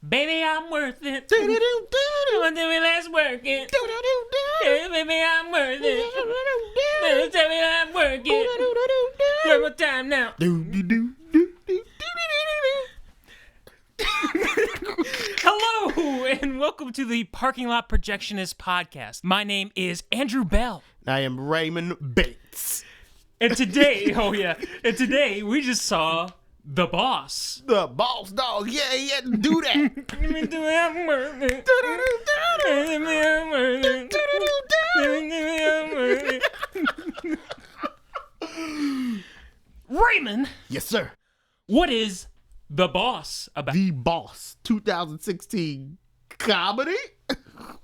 Baby, I'm worth it. When did we last work it? Hey, baby, I'm worth it. Tell me I'm working. One more time now. Hello, and welcome to the Parking Lot Projectionists podcast. My name is Andrew Bell. I am Raymond Bates. And today, we just saw The Boss. The Boss Dog, yeah, do that. Raymond. Yes, sir. What is The Boss about? The Boss 2016 comedy.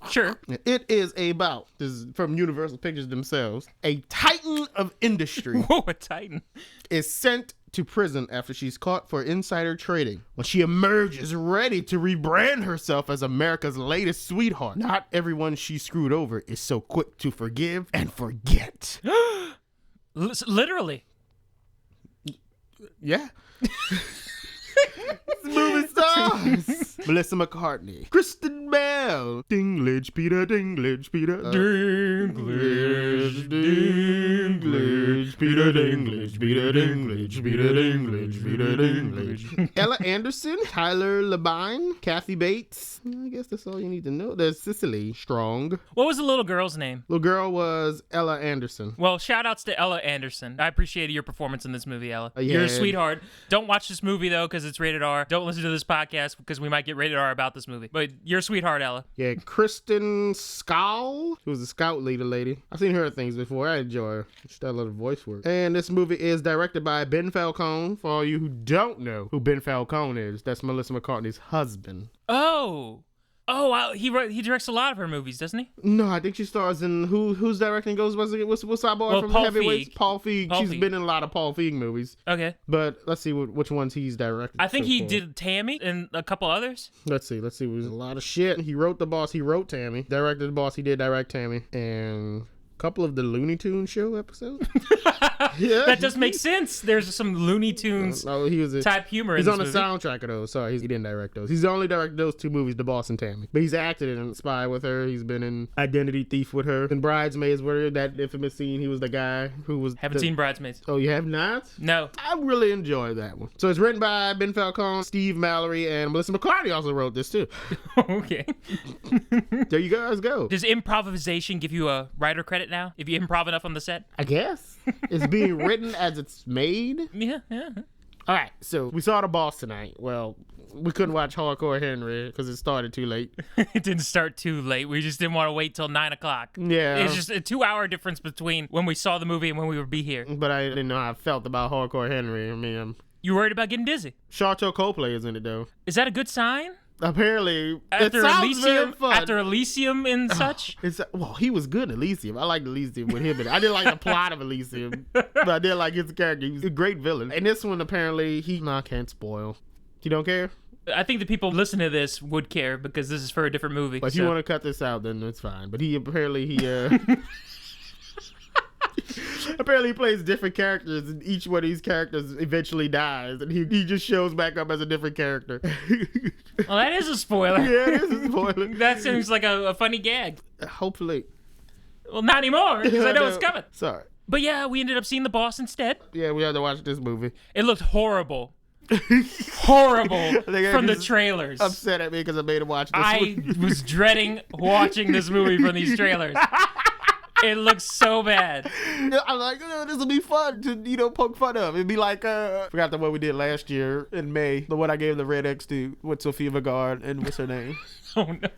Sure. It is about, this is from Universal Pictures themselves, a titan of industry. Whoa, a titan. Is sent to prison after she's caught for insider trading. When she emerges ready to rebrand herself as America's latest sweetheart, not everyone she screwed over is so quick to forgive and forget. Literally. Yeah. Movie stars: Melissa McCartney, Kristen Bell, Dinklage, Peter, Dinklage, Peter, Dinklage, Peter, Dinklage, Peter, Dinklage, Peter, Dinklage, Peter, Dinklage, Ella Anderson, Tyler Labine, Kathy Bates. I guess that's all you need to know. There's Cicely Strong. What was the little girl's name? Little girl was Ella Anderson. Well, shout outs to Ella Anderson. I appreciated your performance in this movie, Ella. Yeah. You're a sweetheart. Don't watch this movie, though, because it's rated R. Don't listen to this podcast because we might get rated R about this movie. But you're a sweetheart, Ella. Yeah, Kristen Scowl, who was a scout leader lady. I've seen her things before. I enjoy her. She does a lot of voice work. And this movie is directed by Ben Falcone. For all you who don't know who Ben Falcone is, that's Melissa McCartney's husband. Oh, wow. He directs a lot of her movies, doesn't he? No, I think she stars in who's directing Ghostbusters. What's our boy Well, from Paul Heavyweights? Feig. Paul Feig. Paul She's Feig. been in a lot of Paul Feig movies. Okay. But let's see which ones he's directed. I think so he far. did Tammy and a couple others. Let's see. It was a lot of shit. He wrote The Boss. He wrote Tammy. Directed The Boss. He did direct Tammy. And a couple of the Looney Tunes show episodes. Yeah. That does make sense. There's some Looney Tunes No, he was type humor He's in on this the movie. soundtrack of those. Sorry, he didn't direct those. He's only directed those two movies, The Boss and Tammy. But he's acted in Spy with her. He's been in Identity Thief with her. In Bridesmaids with her. That infamous scene. He was the guy who was... Haven't seen Bridesmaids. Oh, you have not? No. I really enjoyed that one. So it's written by Ben Falcone, Steve Mallory, and Melissa McCartney also wrote this too. Okay. There you guys go. Does improvisation give you a writer credit now? If you improv enough on the set? I guess. It's being written as it's made. Yeah. All right, so we saw The Boss tonight. Well, we couldn't watch Hardcore Henry because it started too late. It didn't start too late. We just didn't want to wait till 9 o'clock. Yeah. It's just a 2-hour difference between when we saw the movie and when we would be here. But I didn't know how I felt about Hardcore Henry. I mean, You worried about getting dizzy? Charto Copley is in it, though. Is that a good sign? Apparently, After it sounds very Elysium, fun. after Elysium and such? Well, he was good in Elysium. I liked Elysium with him. I didn't like the plot of Elysium, but I did like his character. He was a great villain. And this one, apparently, I can't spoil. You don't care? I think the people listening to this would care because this is for a different movie. But if you want to cut this out, then it's fine. But he apparently plays different characters, and each one of these characters eventually dies, and he just shows back up as a different character. Well, that is a spoiler. Yeah, it is a spoiler. That seems like a funny gag. Hopefully. Well, not anymore, because I know it's coming. Sorry. But yeah, we ended up seeing The Boss instead. Yeah, we had to watch this movie. It looked horrible. Horrible They from the just trailers. Upset at me because I made him watch this I movie. was dreading watching this movie from these trailers. It looks so bad. I'm like, this will be fun to, poke fun of. It'd be like, forgot the one we did last year in May. The one I gave the Red X to with Sophia Vergara and what's her name? Oh no.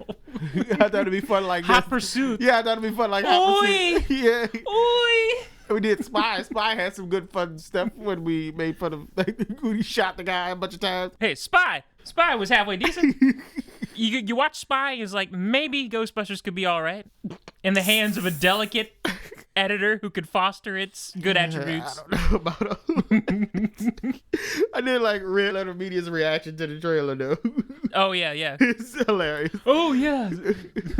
I thought it'd be fun like Hot this. Pursuit. Yeah, I thought it'd be fun like Hot Oi! Pursuit. Yeah. Oi! We did Spy. Spy had some good fun stuff when we made fun of when he shot the guy a bunch of times. Hey, Spy was halfway decent. You watch Spy, it's like maybe Ghostbusters could be all right in the hands of a delicate editor who could foster its good attributes. I don't know about them. I did like RedLetterMedia's reaction to the trailer though. Oh yeah. It's hilarious. Oh yeah.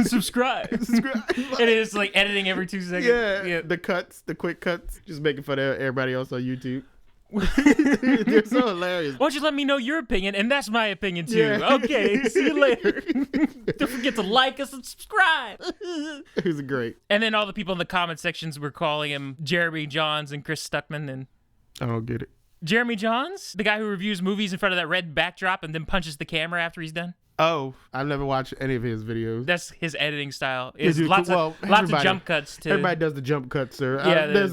Subscribe. It is like editing every 2 seconds. Yeah, the cuts, the quick cuts, just making fun of everybody else on YouTube. They're so hilarious. Why don't you let me know your opinion? And that's my opinion too. Yeah. Okay, see you later. Don't forget to like us and subscribe. He's great. And then all the people in the comment sections were calling him Jeremy Johns and Chris Stuckman. And I don't get it. Jeremy Johns, the guy who reviews movies in front of that red backdrop and then punches the camera after he's done. Oh, I've never watched any of his videos. That's his editing style. Is Dude, lots of jump cuts to. Everybody does the jump cuts, sir. Yeah,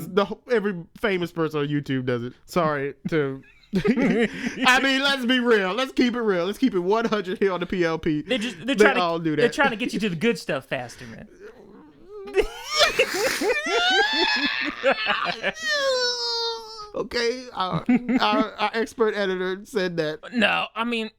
Every famous person on YouTube does it. Sorry to. I mean, let's be real. Let's keep it real. Let's keep it 100 here on the PLP. They're trying to all do that. They're trying to get you to the good stuff faster, man. Okay, our expert editor said that. No, I mean,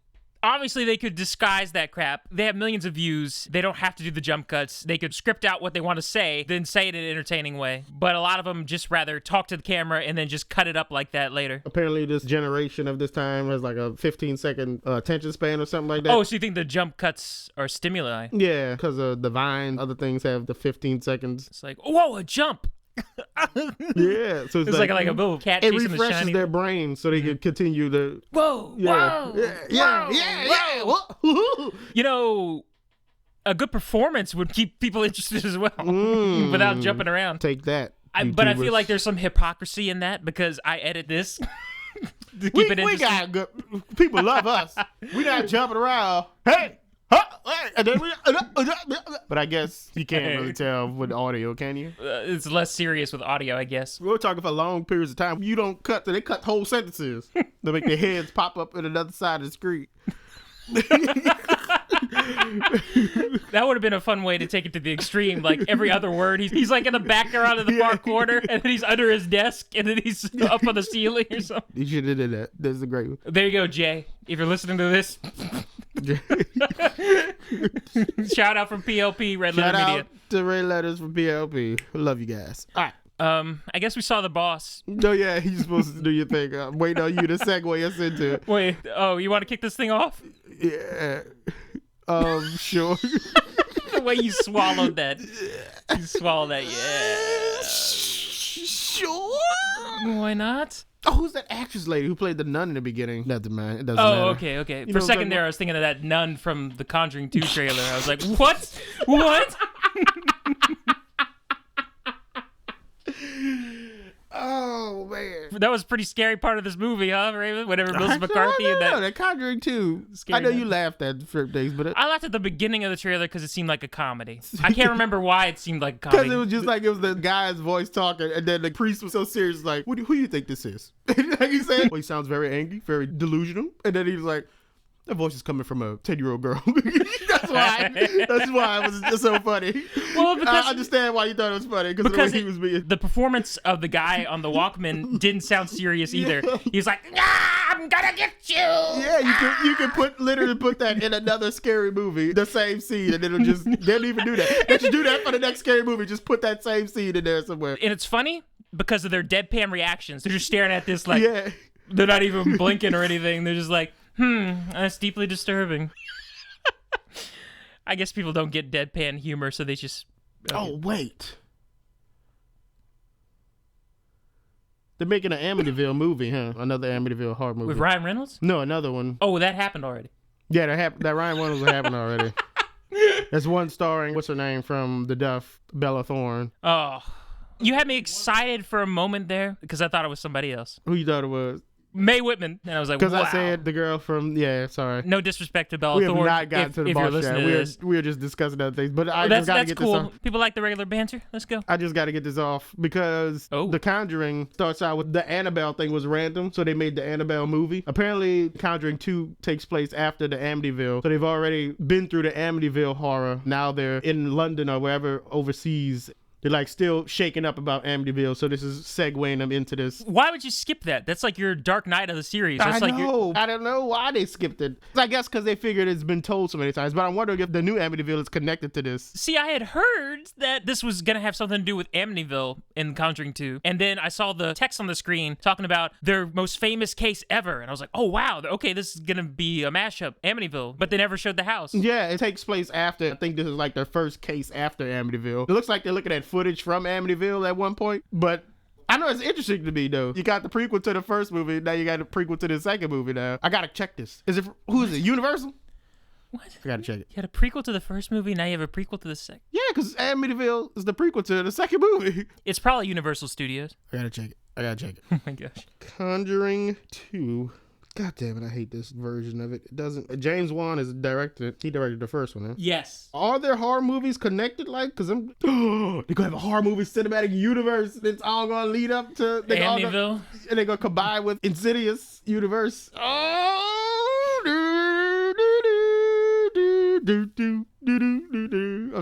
obviously they could disguise that crap. They have millions of views. They don't have to do the jump cuts. They could script out what they want to say, then say it in an entertaining way. But a lot of them just rather talk to the camera and then just cut it up like that later. Apparently this generation of this time has like a 15-second attention span or something like that. Oh, so you think the jump cuts are stimuli? Yeah, because the Vine, other things have the 15 seconds. It's like, whoa, a jump. Yeah, so it's like a little cat it chasing the refreshes shiny. their brain so they can continue to Whoa, yeah, whoa, yeah. Whoa. You know, a good performance would keep people interested as well without jumping around. Take that. But I feel like there's some hypocrisy in that because I edit this to keep it interesting. We got good people love us. We not jumping around. Hey. And then but I guess you can't really tell with audio, can you? It's less serious with audio, I guess. We were talking for long periods of time. You don't cut, they cut whole sentences. They make their heads pop up in another side of the screen. That would have been a fun way to take it to the extreme. Like every other word, he's like in the background in the far corner, and then he's under his desk, and then he's up on the ceiling or something. You should have did that. That's a great one. There you go, Jay. If you're listening to this, shout out from PLP, Red Letter Media. Shout out to Red Letters from PLP. Love you guys. All right. I guess we saw The Boss. No, yeah, you're supposed to do your thing. I'm waiting on you to segue us into it. Wait, you want to kick this thing off? Yeah. Sure. The way you swallowed that. You swallowed that, yeah. Sure. Why not? Oh, who's that actress lady who played the nun in the beginning? Doesn't matter. It doesn't matter. Oh, okay. You For know a second there, I was thinking of that nun from the Conjuring 2 trailer. I was like, what? What? Oh, man. That was a pretty scary part of this movie, huh, Raymond? Whenever Melissa McCarthy and that Conjuring 2. Scary I know nun. you laughed at certain things, but I laughed at the beginning of the trailer because it seemed like a comedy. I can't remember why it seemed like a because comedy. it was just like it was the guy's voice talking, and then the priest was so serious, like, who do you think this is? Like he said, well, he sounds very angry, very delusional, and then he was like, that voice is coming from a 10-year-old girl. That's why it was just so funny. Well, because I understand why you thought it was funny because the way he was being. The performance of the guy on the Walkman didn't sound serious either. He was like, I'm gonna get you. Yeah, you can literally put that in another scary movie, the same scene, and it'll just they don't even do that. They should do that for the next scary movie. Just put that same scene in there somewhere. And it's funny because of their deadpan reactions. They're just staring at this like they're not even blinking or anything. They're just like, that's deeply disturbing. I guess people don't get deadpan humor, so they just... Okay. Oh, wait. They're making an Amityville movie, huh? Another Amityville horror movie. With Ryan Reynolds? No, another one. Oh, that happened already. Yeah, that Ryan Reynolds happened already. There's one starring, what's her name, from The Duff, Bella Thorne. Oh. You had me excited for a moment there because I thought it was somebody else. Who you thought it was? Mae Whitman, and I was like, wow. Because I said the girl from, sorry. No disrespect to Bella we Thorne. We have not gotten to the boss chat. We were just discussing other things. But I just got to get cool. this off. People like the regular banter. Let's go. I just got to get this off because The Conjuring starts out with the Annabelle thing was random, so they made the Annabelle movie. Apparently, Conjuring 2 takes place after the Amityville, so they've already been through the Amityville horror. Now they're in London or wherever overseas. They're like still shaking up about Amityville, so this is segueing them into this. Why would you skip that? That's like your Dark Knight of the series. That's I know. I don't know why they skipped it. I guess because they figured it's been told so many times, but I'm wondering if the new Amityville is connected to this. See, I had heard that this was going to have something to do with Amityville in Conjuring 2, and then I saw the text on the screen talking about their most famous case ever, and I was like, oh, wow, okay, this is going to be a mashup, Amityville, but they never showed the house. Yeah, it takes place after, I think this is like their first case after Amityville. It looks like they're looking at footage from Amityville at one point, but I know it's interesting to me though. You got the prequel to the first movie, now you got the prequel to the second movie now. I gotta check this. Who is it? Universal? What? I gotta check it. You had a prequel to the first movie, now you have a prequel to the second. Yeah, because Amityville is the prequel to the second movie. It's probably Universal Studios. I gotta check it. Oh my gosh. Conjuring 2. God damn it, I hate this version of it. It doesn't. James Wan is directed. He directed the first one, huh? Yes. Are there horror movies connected? Like, because they're gonna have a horror movie cinematic universe that's all gonna lead up to Amityville. And they're gonna combine with Insidious universe. I'm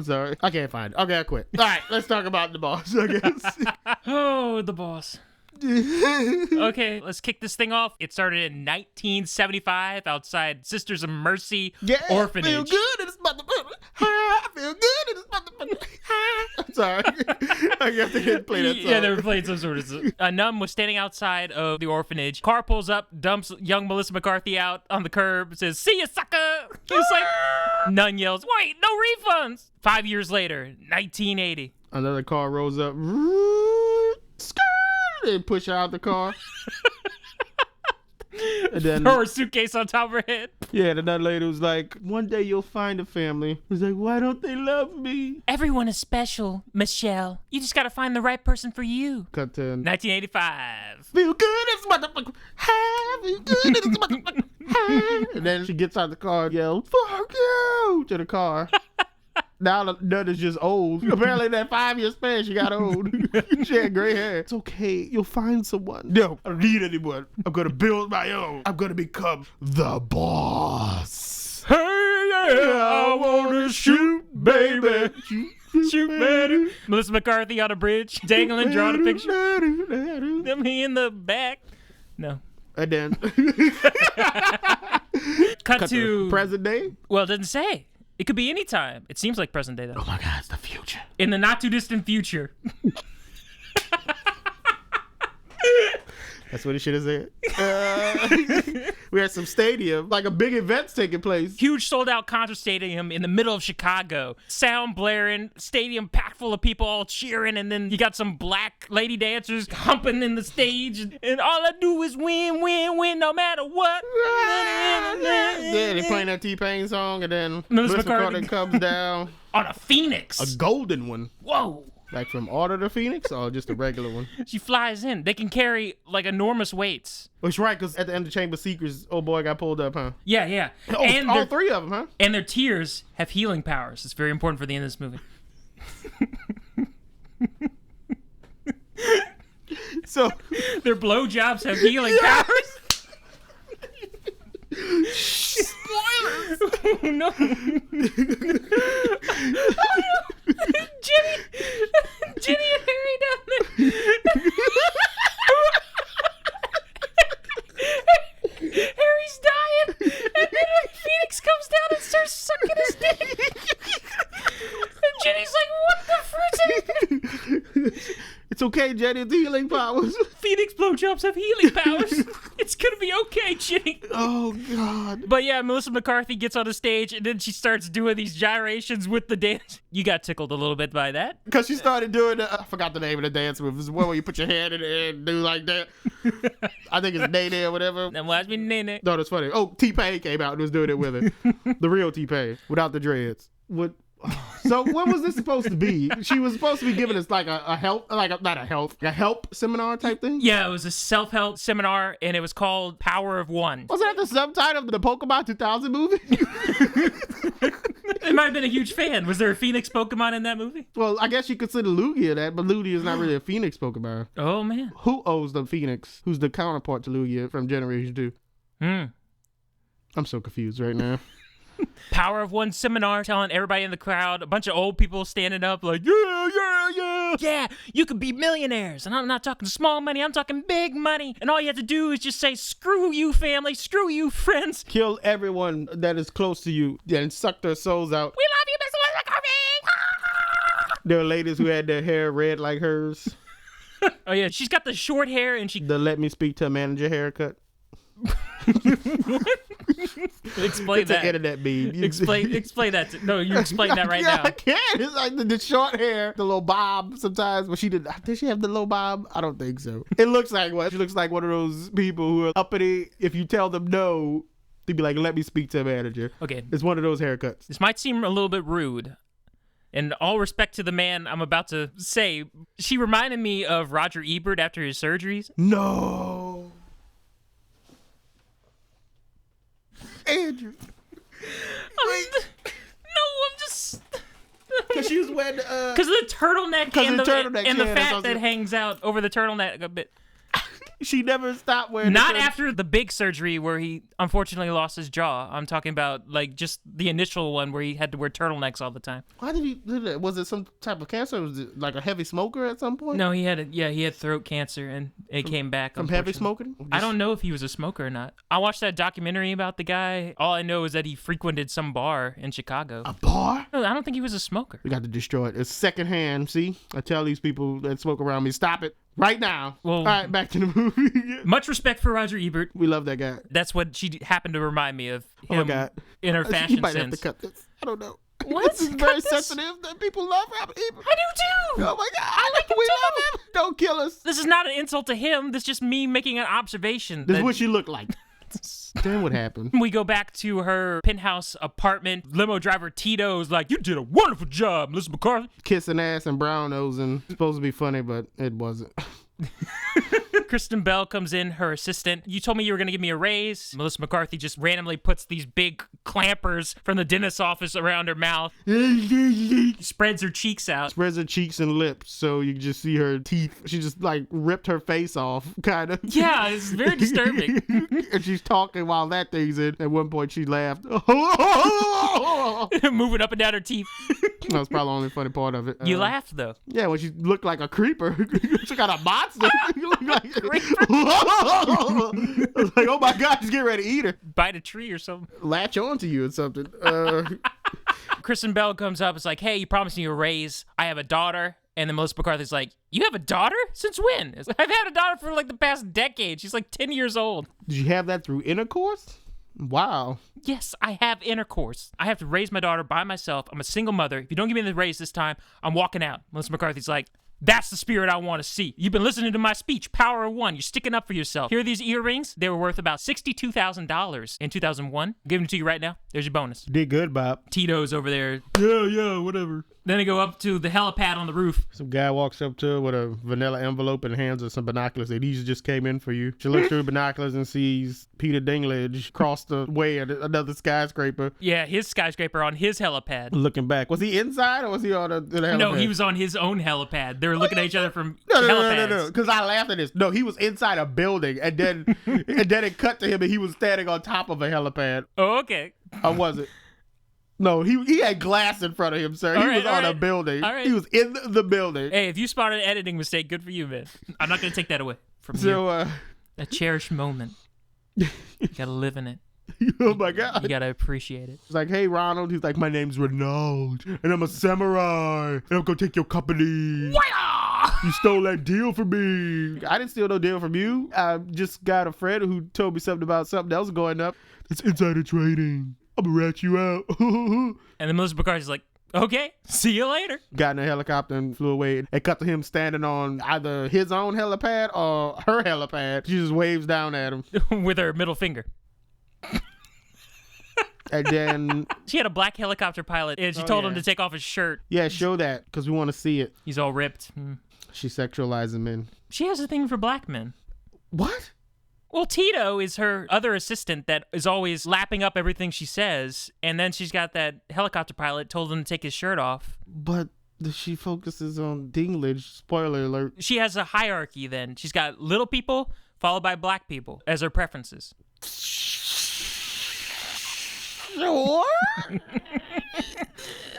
sorry. I can't find it. Okay, I quit. All right, let's talk about The Boss, I guess. Oh, The Boss. Okay, let's kick this thing off. It started in 1975 outside Sisters of Mercy Orphanage. Feel good in this motherfucker. I feel good in this motherfucker. I'm sorry. I guess they didn't play that song. Yeah, they were playing some sort of... A nun was standing outside of the orphanage. Car pulls up, dumps young Melissa McCarthy out on the curb, says, "See ya, sucker!" It's like... Nun yells, "Wait, no refunds!" 5 years later, 1980. Another car rolls up. They push her out the car. And then throw her suitcase on top of her head. Yeah, and another lady was like, "One day you'll find a family." He's like, "Why don't they love me?" Everyone is special, Michelle. You just gotta find the right person for you. Cut to 1985. Feel good as motherfucker. Feel good as motherfucker. And then she gets out the car and yells, "Fuck you!" to the car. Now the nut is just old. Apparently that 5 year span she got old. She had gray hair. It's okay. You'll find someone. No, I don't need anyone. I'm going to build my own. I'm going to become the boss. Hey, yeah, I want to shoot, baby. Shoot, baby. Melissa McCarthy on a bridge, dangling, drawing a picture. Me in the back. No. And then cut to present day. Well, it doesn't say. It could be any time. It seems like present day, though. Oh my God, it's the future. In the not too distant future. That's what it should have said. We had some stadium, like a big event's taking place. Huge sold out concert stadium in the middle of Chicago. Sound blaring, stadium packed full of people all cheering, and then you got some black lady dancers humping in the stage, and all I do is win, win, win, no matter what. Yeah, they playing that T-Pain song, and then Melissa McCarthy comes down. On a phoenix. A golden one. Whoa. Like from Order the Phoenix, or just a regular one? She flies in. They can carry like enormous weights. Which right, because at the end of Chamber of Secrets, old boy got pulled up, huh? Yeah, yeah. Oh, and all three of them, huh? And their tears have healing powers. It's very important for the end of this movie. So their blowjobs have healing powers. Spoilers! Oh, no. Oh, no. Ginny and Harry down there. Harry's dying, and then Phoenix comes down and starts sucking his dick. And Ginny's like, "What the fruit?" It's okay, Jenny. It's healing powers. Phoenix blowjobs have healing powers. It's gonna be okay, Ginny. Oh God. But yeah, Melissa McCarthy gets on the stage and then she starts doing these gyrations with the dance. You got tickled a little bit by that? Because she started doing I forgot the name of the dance move. It's one where you put your hand in the air and do like that. I think it's Nene or whatever. Now watch me, Nene. No, that's funny. Oh, T-Pain came out and was doing it with her. The real T-Pain, without the dreads. What? So what was this supposed to be? She was supposed to be giving us like a help, not a help seminar type thing? Yeah, it was a self-help seminar and it was called Power of One. Wasn't that the subtitle of the Pokemon 2000 movie? It might have been a huge fan. Was there a Phoenix Pokemon in that movie? Well, I guess you consider Lugia that, but Lugia is not really a Phoenix Pokemon. Oh, man. Who owes the Phoenix? Who's the counterpart to Lugia from Generation 2? I'm so confused right now. Power of One seminar telling everybody in the crowd, a bunch of old people standing up like, yeah, you could be millionaires. And I'm not talking small money, I'm talking big money. And all you have to do is just say, screw you, family, screw you, friends. Kill everyone that is close to you and suck their souls out. We love you, Miss Elizabeth Harvey. There are ladies who had their hair red like hers. Oh, yeah, she's got the short hair and she... The let me speak to a manager haircut. What? Explain It's that. an internet meme. Explain that. No, you explain that right now. I can't. It's like the short hair, the little bob sometimes. But did she have the little bob? I don't think so. It looks like what? She looks like one of those people who are uppity. If you tell them no, they'd be like, let me speak to a manager. Okay. It's one of those haircuts. This might seem a little bit rude. In all respect to the man I'm about to say, she reminded me of Roger Ebert after his surgeries. No. Andrew. I'm just... Because she was wearing... Because of the turtleneck and the yeah, fat that hangs out over the turtleneck a bit. She never stopped wearing Not after the big surgery where he unfortunately lost his jaw. I'm talking about like just the initial one where he had to wear turtlenecks all the time. Why did he do that? Was it some type of cancer? Was it like a heavy smoker at some point? No, he had throat cancer and it came back. From heavy smoking? I don't know if he was a smoker or not. I watched that documentary about the guy. All I know is that he frequented some bar in Chicago. A bar? No, I don't think he was a smoker. We got to destroy it. It's secondhand. See? I tell these people that smoke around me, stop it. Right now. Well, all right, back to the movie. Much respect for Roger Ebert. We love that guy. That's what she happened to remind me of. Him Oh my God. In her fashion You might sense. have to cut this. I don't know. What? This is very sensitive that people love Robert Ebert. I do too. Oh my God. I like him. We love him. Don't kill us. This is not an insult to him. This is just me making an observation. This is what she looked like. Then what happened? We go back to her penthouse apartment. Limo driver Tito's like, you did a wonderful job, Melissa McCarthy. Kissing ass and brown nosing. Supposed to be funny, but it wasn't. Kristen Bell comes in, her assistant. You told me you were going to give me a raise. Melissa McCarthy just randomly puts these big clampers from the dentist's office around her mouth. Spreads her cheeks out. Spreads her cheeks and lips so you can just see her teeth. She just like ripped her face off, kind of. Yeah, it's very disturbing. And she's talking while that thing's in. At one point she laughed. Moving up and down her teeth. That was probably the only funny part of it. You laughed though. Yeah, when she looked like a creeper. She got a monster. I was like, oh my God, she's getting ready to eat her. Bite a tree or something. Latch onto you or something. Kristen Bell comes up. It's like, hey, you promised me a raise. I have a daughter. And then Melissa McCarthy's like, you have a daughter? Since when? It's like, I've had a daughter for like the past decade. She's like 10 years old. Did you have that through intercourse? Wow. Yes, I have intercourse. I have to raise my daughter by myself. I'm a single mother. If you don't give me the raise this time, I'm walking out. Melissa McCarthy's like, that's the spirit I want to see. You've been listening to my speech, Power of One. You're sticking up for yourself. Here are these earrings. They were worth about $62,000 in 2001. I'm giving it to you right now. There's your bonus. Did good, Bob. Tito's over there. Yeah, whatever. Then they go up to the helipad on the roof. Some guy walks up to her with a vanilla envelope and hands her some binoculars. Say, these just came in for you. She looks through binoculars and sees Peter Dinklage cross the way at another skyscraper. Yeah, his skyscraper on his helipad. Looking back. Was he inside or was he on the helipad? No, he was on his own helipad. They were looking at each other from helipads. No. Because I laughed at this. No, he was inside a building and then it cut to him and he was standing on top of a helipad. Oh, okay. Or was it? No, he had glass in front of him, sir. He was on a building. All right. He was in the building. Hey, if you spotted an editing mistake, good for you, man. I'm not going to take that away from you. A cherished moment. You got to live in it. Oh, my God. You got to appreciate it. He's like, hey, Ronald. He's like, my name's Renaud, and I'm a samurai, and I'm going to take your company. You stole that deal from me. I didn't steal no deal from you. I just got a friend who told me something about something else going up. It's insider trading. I'm gonna rat you out. And then Melissa McCarthy's like, okay, see you later. Got in a helicopter and flew away. It cut to him standing on either his own helipad or her helipad. She just waves down at him. With her middle finger. And then... She had a black helicopter pilot and she told him to take off his shirt. Yeah, show that because we want to see it. He's all ripped. She sexualizing men. She has a thing for black men. What? Well, Tito is her other assistant that is always lapping up everything she says, and then she's got that helicopter pilot told him to take his shirt off. But she focuses on Dinklage. Spoiler alert. She has a hierarchy then. She's got little people followed by black people as her preferences. Sure.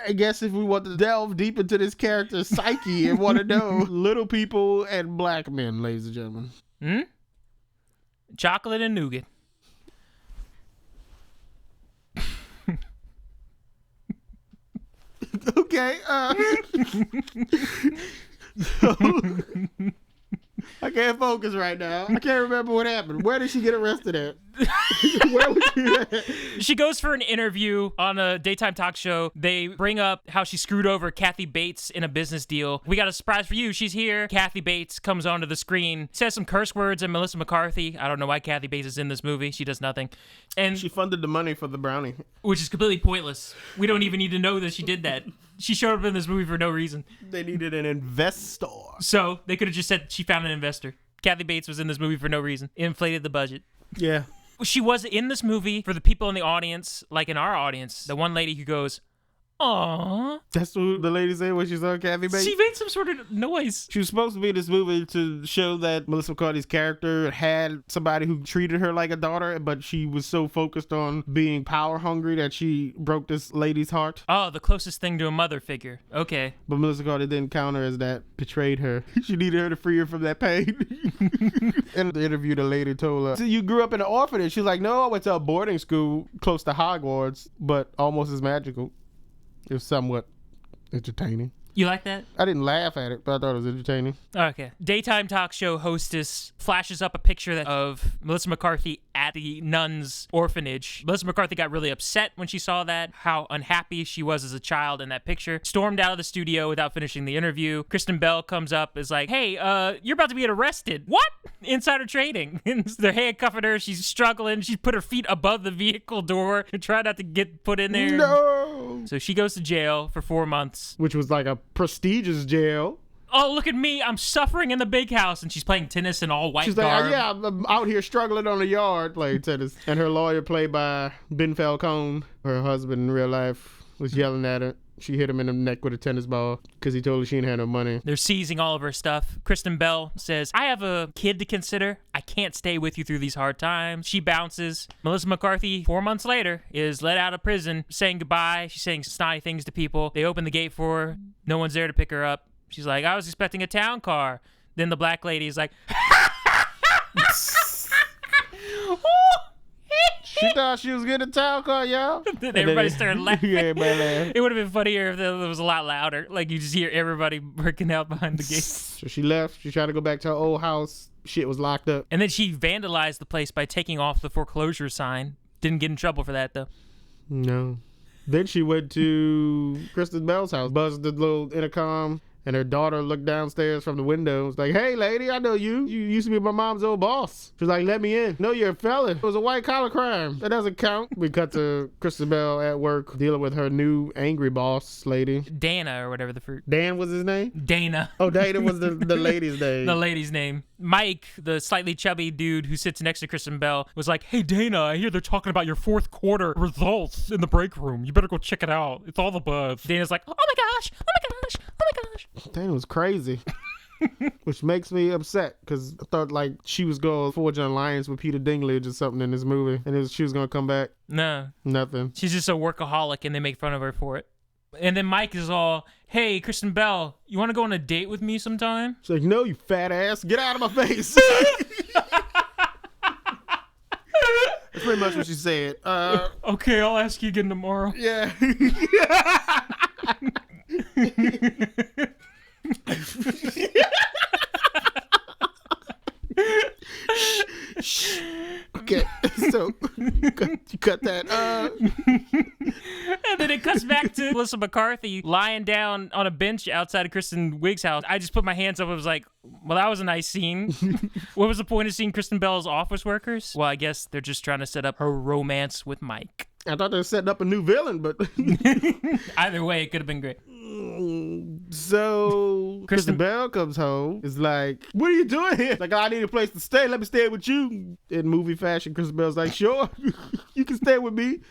I guess if we want to delve deep into this character's psyche and want to know little people and black men, ladies and gentlemen. Chocolate and nougat. Okay. I can't focus right now. I can't remember what happened. Where did she get arrested at? Where was she at? She goes for an interview on a daytime talk show. They bring up how she screwed over Kathy Bates in a business deal. We got a surprise for you. She's here. Kathy Bates comes onto the screen, says some curse words, and Melissa McCarthy. I don't know why Kathy Bates is in this movie. She does nothing. And She funded the money for the brownie. which is completely pointless. We don't even need to know that she did that. She showed up in this movie for no reason. They needed an investor. So they could have just said she found an investor. Kathy Bates was in this movie for no reason. Inflated the budget. Yeah. She was in this movie for the people in the audience, like in our audience, the one lady who goes, "Aww." That's what the lady said when she saw Kathy Bates. She made some sort of noise. She was supposed to be in this movie to show that Melissa McCarthy's character had somebody who treated her like a daughter, but she was so focused on being power hungry that she broke this lady's heart. Oh, the closest thing to a mother figure. Okay. But Melissa McCarthy didn't count her as that, betrayed her. She needed her to free her from that pain. In the interview, the lady told her, "So you grew up in an orphanage?" She's like, "No, I went to a boarding school close to Hogwarts, but almost as magical." It was somewhat entertaining. You like that? I didn't laugh at it, but I thought it was entertaining. Okay. Daytime talk show hostess flashes up a picture of Melissa McCarthy at the nuns' orphanage. Melissa McCarthy got really upset when she saw that, how unhappy she was as a child in that picture. Stormed out of the studio without finishing the interview. Kristen Bell comes up, is like, "Hey, you're about to be arrested." What? Insider trading. They're handcuffing her. She's struggling. She put her feet above the vehicle door and tried not to get put in there. No! So she goes to jail for 4 months. Which was like a prestigious jail. Oh, look at me. I'm suffering in the big house. And she's playing tennis in all white She's like, garb. "Yeah, I'm out here struggling on the yard playing tennis." And her lawyer, played by Ben Falcone, her husband in real life, was yelling at her. She hit him in the neck with a tennis ball because he told her she didn't have no money. They're seizing all of her stuff. Kristen Bell says, "I have a kid to consider. I can't stay with you through these hard times." She bounces. Melissa McCarthy, 4 months later, is let out of prison, saying goodbye. She's saying snotty things to people. They open the gate for her. No one's there to pick her up. She's like, "I was expecting a town car." Then the black lady is like, She thought she was getting a town car, y'all. then everybody started laughing. Yeah, everybody laughed. It would have been funnier if it was a lot louder. Like you just hear everybody working out behind the gate. So she left. She tried to go back to her old house. Shit was locked up. And then she vandalized the place by taking off the foreclosure sign. Didn't get in trouble for that, though. No. Then she went to Kristen Bell's house, buzzed the little intercom, and her daughter looked downstairs from the window. Was like, "Hey, lady, I know you. You used to be my mom's old boss." She was like, "Let me in." "No, you're a felon. It was a white-collar crime. That doesn't count." We cut to Kristen Bell at work dealing with her new angry boss lady. Dana or whatever the fruit. Dan was his name? Dana. Oh, Dana was the lady's name. The lady's name. Mike, the slightly chubby dude who sits next to Kristen Bell, was like, "Hey, Dana, I hear they're talking about your fourth quarter results in the break room. You better go check it out. It's all the buzz." Dana's like, "Oh my gosh, oh my gosh, oh my gosh." Dana was crazy. Which makes me upset because I thought like she was going to forge an alliance with Peter Dinklage or something in this movie, and she was going to come back. No. Nothing. She's just a workaholic and they make fun of her for it. And then Mike is all, "Hey, Kristen Bell, you want to go on a date with me sometime?" She's like, "No, you fat ass. Get out of my face." That's pretty much what she said. Okay, I'll ask you again tomorrow. Yeah. Okay, so you cut that. And then it cuts back to Melissa McCarthy lying down on a bench outside of Kristen Wiig's house. I just put my hands up and was like, well, that was a nice scene. What was the point of seeing Kristen Bell's office workers? Well, I guess they're just trying to set up her romance with Mike. I thought they were setting up a new villain, but either way, it could have been great. So Kristen Bell comes home. Is like, "What are you doing here?" Like, "I need a place to stay. Let me stay with you." In movie fashion, Kristen Bell's like, "Sure, you can stay with me."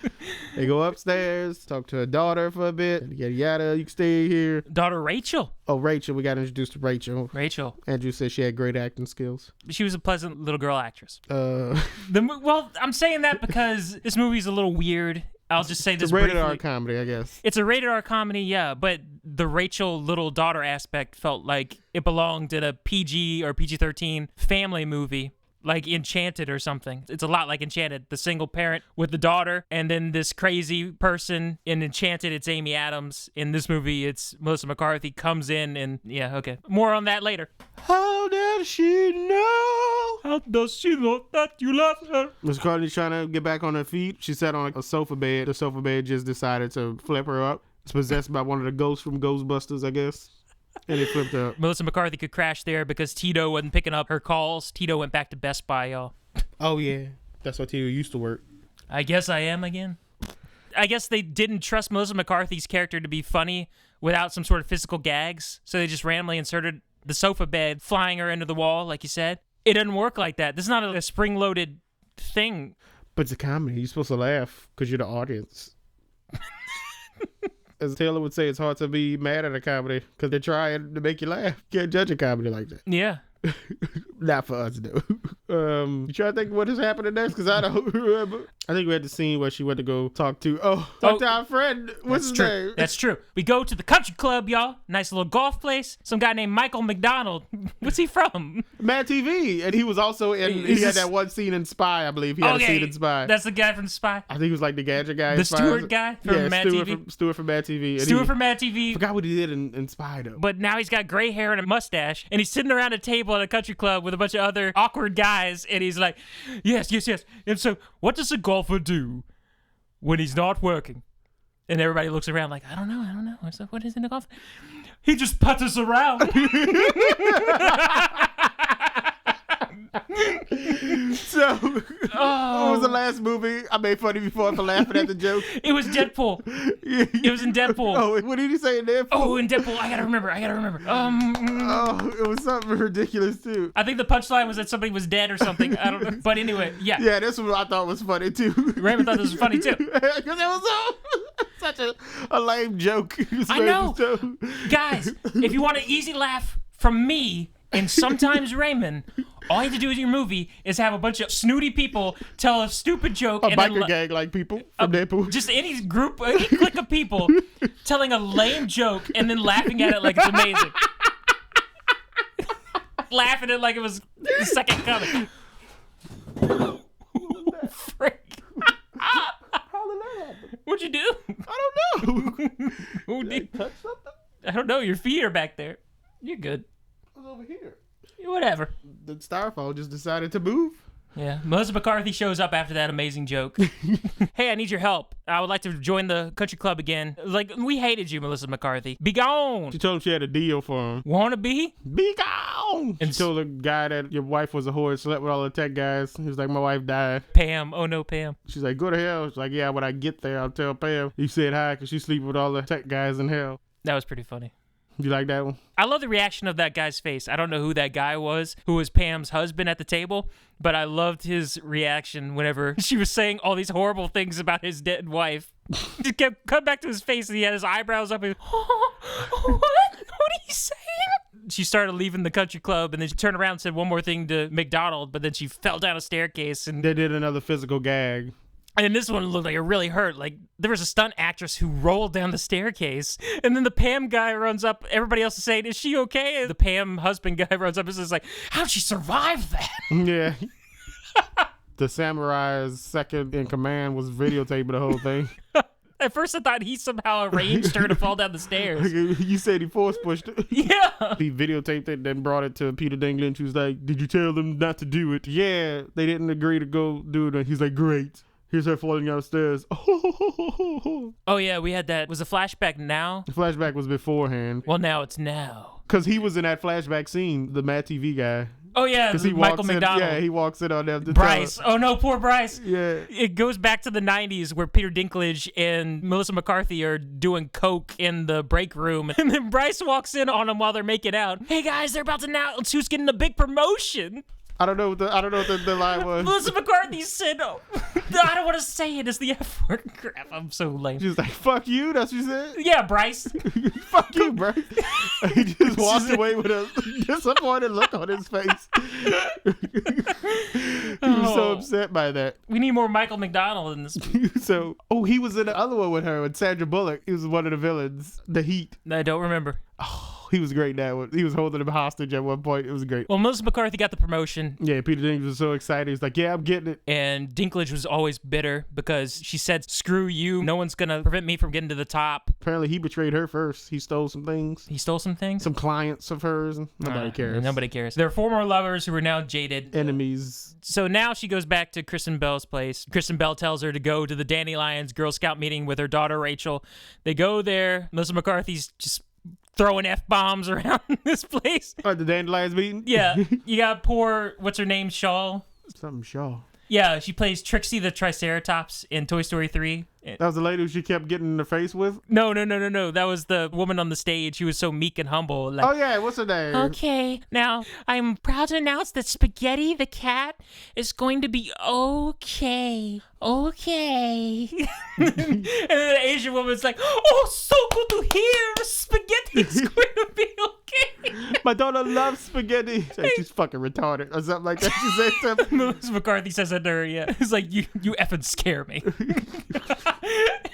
They go upstairs, talk to her daughter for a bit. Yada yada. "You can stay here." Daughter Rachel. Oh, Rachel. We got introduced to Rachel. Rachel. Andrew said she had great acting skills. She was a pleasant little girl actress. Well, I'm saying that because this movie's a little weird. I'll just say this it's a rated briefly. R comedy, I guess. It's a rated R comedy, yeah, but the Rachel little daughter aspect felt like it belonged in a PG or PG-13 family movie. like Enchanted or something. It's a lot like Enchanted. The single parent with the daughter, and then this crazy person. In Enchanted, it's Amy Adams. In this movie, it's Melissa McCarthy comes in and yeah, okay. More on that later. How does she know? How does she know that you love her? Miss Cartney's trying to get back on her feet. She sat on a sofa bed. The sofa bed just decided to flip her up. It's possessed by one of the ghosts from Ghostbusters, I guess. And it flipped her up. Melissa McCarthy could crash there because Tito wasn't picking up her calls. Tito went back to Best Buy, y'all. Oh, yeah. That's why Tito used to work. I guess I am again. I guess they didn't trust Melissa McCarthy's character to be funny without some sort of physical gags, so they just randomly inserted the sofa bed, flying her into the wall, like you said. It doesn't work like that. This is not a spring-loaded thing. But it's a comedy. You're supposed to laugh because you're the audience. As Taylor would say, it's hard to be mad at a comedy because they're trying to make you laugh. You can't judge a comedy like that. Yeah. Not for us, though. You try to think what is happening next? Because I don't remember. I think we had the scene where she went to go talk to our friend. What's his name? That's true. We go to the country club, y'all. Nice little golf place. Some guy named Michael McDonald. What's he from? Mad TV. And he was also in, he had that one scene in Spy, I believe. He had a scene in Spy. That's the guy from Spy? I think he was like the gadget guy. The Stewart guy from Mad TV? Stewart from Mad TV. And Stewart from Mad TV. I forgot what he did in Spy, though. But now he's got gray hair and a mustache, and he's sitting around a table at a country club with a bunch of other awkward guys, and he's like, yes. And so, what does a golfer do when he's not working? And everybody looks around like, I don't know. So what is in a golf? He just putters around. So, what was the last movie I made fun of you for laughing at the joke? It was Deadpool. It was in Deadpool. Oh, what did he say in Deadpool? Oh, in Deadpool. I gotta remember. It was something ridiculous, too. I think the punchline was that somebody was dead or something. I don't know. But anyway, yeah. Yeah, that's what I thought was funny, too. Raymond thought this was funny, too. Because it was such a lame joke. I know. Guys, if you want an easy laugh from me and sometimes Raymond, all you have to do with your movie is have a bunch of snooty people tell a stupid joke. A biker gang like people from Deadpool. Just any group, any clique of people telling a lame joke and then laughing at it like it's amazing. Laughing at it like it was the second coming. Frick. How did that happen? What'd you do? I don't know. Who did? Touch something? I don't know. Your feet are back there. You're good. I was over here. Whatever. The styrofoam just decided to move. Yeah. Melissa McCarthy shows up after that amazing joke. Hey, I need your help. I would like to join the country club again. Like, we hated you, Melissa McCarthy. Be gone. She told him she had a deal for him. Wanna be? Be gone. And she told the guy that your wife was a whore and slept with all the tech guys. He was like, my wife died. Pam. Oh, no, Pam. She's like, go to hell. She's like, yeah, when I get there, I'll tell Pam you said hi because she sleep with all the tech guys in hell. That was pretty funny. You like that one? I love the reaction of that guy's face. I don't know who that guy was, who was Pam's husband at the table, but I loved his reaction whenever she was saying all these horrible things about his dead wife. Just kept cut back to his face, and he had his eyebrows up. And, what? What are you saying? She started leaving the country club, and then she turned around and said one more thing to McDonald, but then she fell down a staircase. And they did another physical gag. And this one looked like it really hurt. Like, there was a stunt actress who rolled down the staircase. And then the Pam guy runs up. Everybody else is saying, is she okay? And the Pam husband guy runs up and says, like, how'd she survive that? Yeah. The samurai's second in command was videotaping the whole thing. At first, I thought he somehow arranged her to fall down the stairs. You said he force pushed it. Yeah. He videotaped it, then brought it to Peter Dinklage, who's like, did you tell them not to do it? Yeah, they didn't agree to go do it. And he's like, great. Here's her falling down the stairs. Oh, yeah, we had that. Was the flashback now? The flashback was beforehand. Well, now it's now. Because he was in that flashback scene, the Mad TV guy. Oh, yeah, Michael McDonald. Yeah, he walks in on them. Bryce. Oh, no, poor Bryce. Yeah. It goes back to the 90s where Peter Dinklage and Melissa McCarthy are doing coke in the break room. And then Bryce walks in on them while they're making out. Hey, guys, they're about to announce who's getting the big promotion. I don't know what the line was. Melissa McCarthy said, oh, I don't want to say it. It's the F word. Crap, I'm so lame. She was like, fuck you. That's what you said? Yeah, Bryce. Fuck you, Bryce. He just walked away with a disappointed look on his face. He was so upset by that. We need more Michael McDonald in this. So, he was in the other one with her with Sandra Bullock. He was one of the villains. The Heat. I don't remember. Oh, He was great in that one. He was holding him hostage at one point. It was great. Well, Melissa McCarthy got the promotion. Yeah, Peter Dinklage was so excited. He's like, yeah, I'm getting it. And Dinklage was always bitter because she said, screw you. No one's going to prevent me from getting to the top. Apparently, he betrayed her first. He stole some things. He stole some things? Some clients of hers. Nobody cares. Nobody cares. They're former lovers who are now jaded. Enemies. So now she goes back to Kristen Bell's place. Kristen Bell tells her to go to the Dandelions Girl Scout meeting with her daughter, Rachel. They go there. Melissa McCarthy's just throwing F-bombs around this place. Oh, the Dandelions meeting? Yeah. You got poor, what's her name, Shaw? Something Shaw. Yeah, she plays Trixie the Triceratops in Toy Story 3. That was the lady who she kept getting in the face with? No. That was the woman on the stage. She was so meek and humble. Like, oh, yeah. What's her name? Okay, now I'm proud to announce that Spaghetti the cat is going to be okay. Okay. And then the Asian woman's like, oh, so good to hear. Spaghetti is going to be okay. My daughter loves spaghetti. She's fucking retarded or something like that. She said something. Melissa McCarthy says that to her, yeah. It's like, you effing scare me.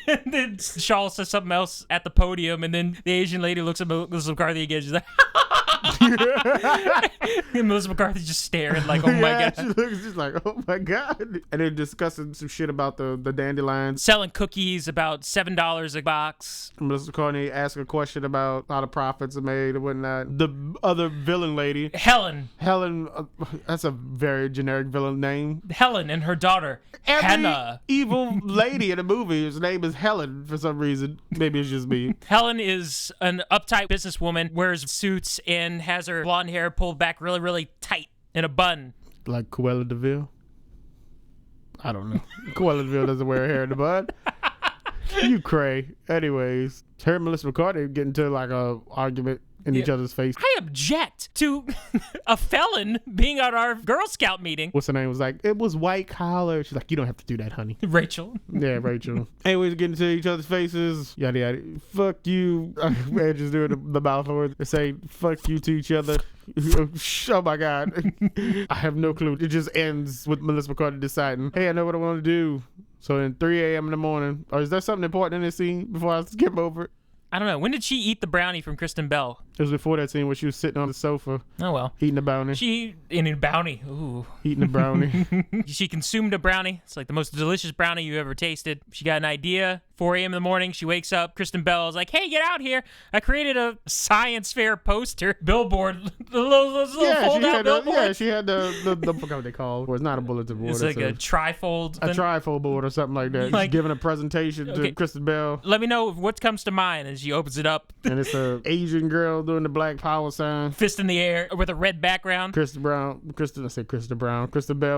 And then Shaw says something else at the podium, and then the Asian lady looks at Melissa McCarthy again. She's like, and Melissa McCarthy's just staring like, oh my God. She looks just like, oh my God. And they're discussing some shit about the dandelions. Selling cookies about $7 a box. Melissa McCarthy asked a question about how the profits are made and whatnot. The other villain lady. Helen, that's a very generic villain name. Helen and her daughter, Every Hannah. evil lady in the movie, his name is Helen for some reason. Maybe it's just me. Helen is an uptight businesswoman, wears suits and has her blonde hair pulled back really, really tight in a bun. Like Cruella de Vil? I don't know. Cruella de Vil doesn't wear her hair in the bun. You cray. Anyways, her and Melissa McCarthy get into like a argument in each other's face. I object to a felon being at our Girl Scout meeting. What's her name? Was like, it was white collar. She's like, you don't have to do that, honey. Rachel. Yeah, Rachel. Anyways, getting into each other's faces. Yada yada. Fuck you. Man, just doing the mouth word. They say fuck you to each other. Oh my God. I have no clue. It just ends with Melissa McCarthy deciding, hey, I know what I want to do. So then 3 a.m. in the morning. Or is there something important in this scene before I skip over it? I don't know. When did she eat the brownie from Kristen Bell? It was before that scene where she was sitting on the sofa. Oh, well. Eating a brownie. Eating a brownie. Ooh. Eating a brownie. She consumed a brownie. It's like the most delicious brownie you ever tasted. She got an idea. 4 a.m. in the morning, she wakes up. Kristen Bell is like, hey, get out here. I created a science fair poster. Billboard. The little fold-out billboard. Yeah, she had the I forgot what they call it. Well, it's not a bulletin board. It's like a trifold. A trifold board or something like that. Like, she's giving a presentation to Kristen Bell. Let me know what comes to mind. And she opens it up. And it's a Asian girl doing the black power sign. Fist in the air with a red background. Kristen Bell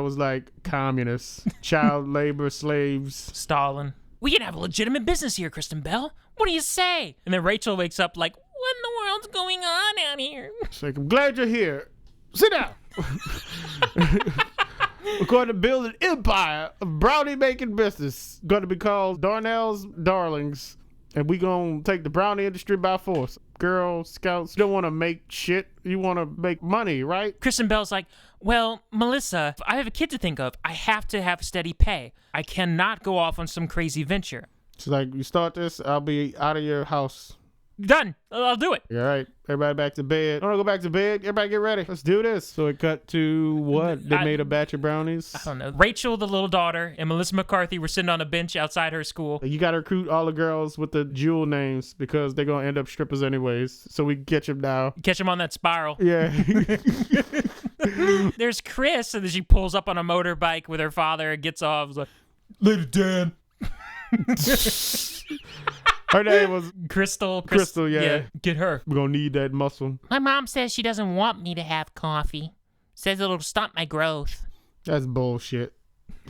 was like, communists, child labor, slaves. Stalin. We can have a legitimate business here, Kristen Bell. What do you say? And then Rachel wakes up like, what in the world's going on out here? She's like, I'm glad you're here. Sit down. We're going to build an empire of brownie making business. Going to be called Darnell's Darlings. And we going to take the brownie industry by force. Girl Scouts, you don't want to make shit. You want to make money, right? Kristen Bell's like, well, Melissa, I have a kid to think of. I have to have steady pay. I cannot go off on some crazy venture. She's like, you start this, I'll be out of your house. Done. I'll do it. All right. Everybody back to bed. I want to go back to bed. Everybody get ready. Let's do this. So it cut to what? They made a batch of brownies? I don't know. Rachel, the little daughter, and Melissa McCarthy were sitting on a bench outside her school. You got to recruit all the girls with the jewel names because they're going to end up strippers anyways. So we can catch them now. Catch them on that spiral. Yeah. There's Chris, and then she pulls up on a motorbike with her father and gets off. Like, later, Dan. Her name was Crystal, yeah. Get her. We're going to need that muscle. My mom says she doesn't want me to have coffee. Says it'll stunt my growth. That's bullshit.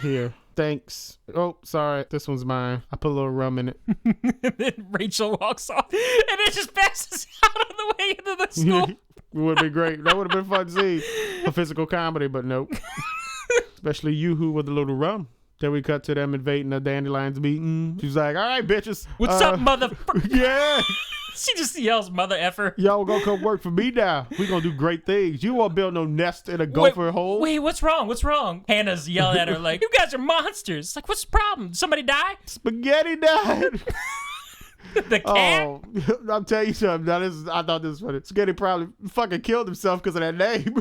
Here. Thanks. Oh, sorry. This one's mine. I put a little rum in it. And then Rachel walks off, and it just passes out on the way into the school. It would have been great. That would have been fun to see. A physical comedy, but nope. Especially you who with a little rum. Then we cut to them invading the Dandelions meeting. She's like, all right, bitches. What's up, motherfucker? Yeah. She just yells, mother effer. Y'all gonna come work for me now. We gonna do great things. You won't build no nest in a gopher hole. Wait, what's wrong? What's wrong? Hannah's yelling at her like, you guys are monsters. It's like, what's the problem? Did somebody die? Spaghetti died. The cat? Oh, I'm telling you something. Now, I thought this was funny. Spaghetti probably fucking killed himself because of that name.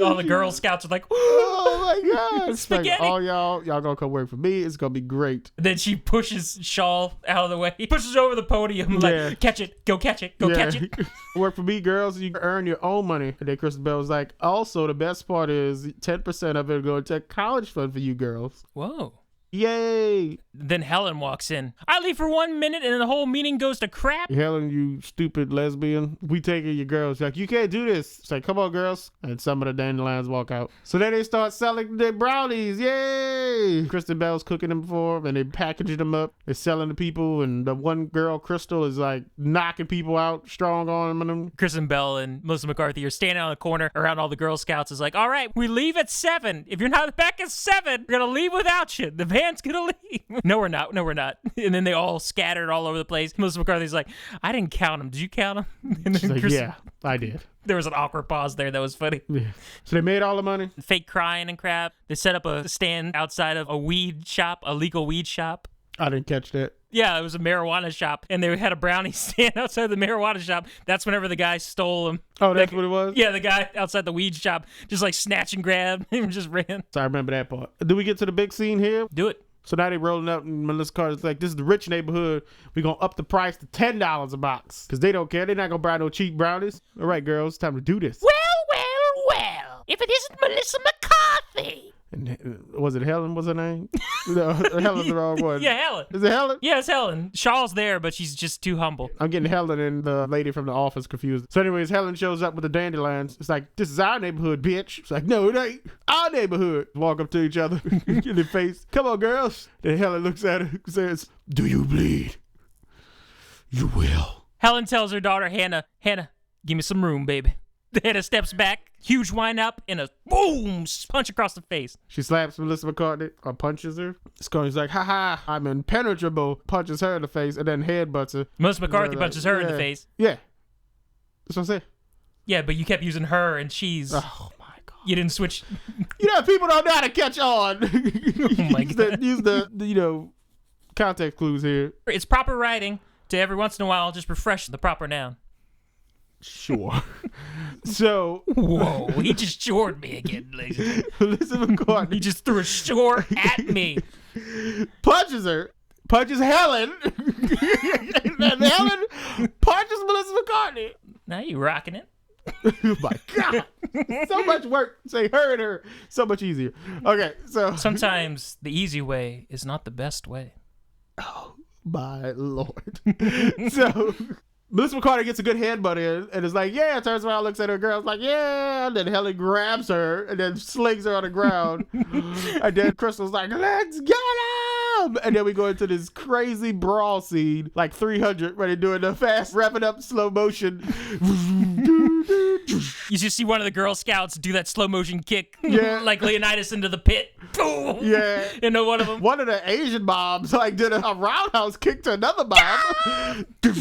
All the Girl Scouts are like, oh my God. Spaghetti. Like, oh, y'all gonna come work for me. It's gonna be great. Then she pushes Shaw out of the way. He pushes over the podium like, catch it, go catch it, go catch it. Work for me, girls. You earn your own money. And then Kristen Bell was like, also, the best part is 10% of it going to college fund for you girls. Whoa. Yay. Then Helen walks in. I leave for 1 minute and the whole meeting goes to crap. Helen, you stupid lesbian. We taking your girls. Like, you can't do this. It's like, come on, girls. And some of the dandelions walk out. So then they start selling their brownies. Yay. Kristen Bell's cooking them for them and they packaging them up. They're selling to people. And the one girl, Crystal, is like knocking people out, strong on them. Kristen Bell and Melissa McCarthy are standing on the corner around all the Girl Scouts. Is like, all right, we leave at 7. If you're not back at 7, we're going to leave without you. The van's going to leave. No, we're not. No, we're not. And then they all scattered all over the place. Melissa McCarthy's like, I didn't count them. Did you count them? And then She's like, yeah, I did. There was an awkward pause there that was funny. Yeah. So they made all the money? Fake crying and crap. They set up a stand outside of a weed shop, a legal weed shop. I didn't catch that. Yeah, it was a marijuana shop, and they had a brownie stand outside the marijuana shop. That's whenever the guy stole them. Oh, that's what it was? Yeah, the guy outside the weed shop just like snatch and grab and just ran. So I remember that part. Do we get to the big scene here? Do it. So now they rolling up and Melissa Carter's like, this is the rich neighborhood. We're going to up the price to $10 a box. Because they don't care. They're not going to buy no cheap brownies. All right, girls, time to do this. Well. If it isn't Melissa McCarthy. And was it Helen was her name? No, Helen's the wrong one. Yeah, Helen. Is it Helen? Yeah, it's Helen. Shaw's there, but she's just too humble. I'm getting Helen and the lady from the office confused. So anyways, Helen shows up with the dandelions. It's like, this is our neighborhood, bitch. It's like, no, it ain't. Our neighborhood. Walk up to each other in the face. Come on, girls. Then Helen looks at her and says, do you bleed? You will. Helen tells her daughter, Hannah, give me some room, baby. Hannah steps back, huge wind up, and a boom, punch across the face. She slaps Melissa McCarthy or punches her. Scully's like, haha, I'm impenetrable. Punches her in the face and then headbutts her. Melissa McCarthy punches her in the face. Yeah. That's what I'm saying. Yeah, but you kept using her and she's... Oh, my God. You didn't switch... You know, people don't know how to catch on. Oh, my God. Use the context clues here. It's proper writing to every once in a while just refresh the proper noun. Sure. So... Whoa, he just shored me again, ladies and gentlemen. Melissa McCarthy. He just threw a short at me. Punches her. Punches Helen. And Helen punches Melissa McCarthy. Now you rocking it. Oh my God. So much work. Say her and her. So much easier. Okay, so... Sometimes the easy way is not the best way. Oh, my Lord. So... Melissa McCarthy gets a good headbutt in and is like, yeah, turns around, looks at her girl, is like, yeah, and then Helen grabs her and then slings her on the ground. And then Crystal's like, let's get him! And then we go into this crazy brawl scene, like 300, where they're doing the fast, wrapping up slow motion. You just see one of the Girl Scouts do that slow motion kick, Yeah. like Leonidas into the pit. Boom! Yeah. You know, one of them. One of the Asian moms like did a roundhouse kick to another mom. To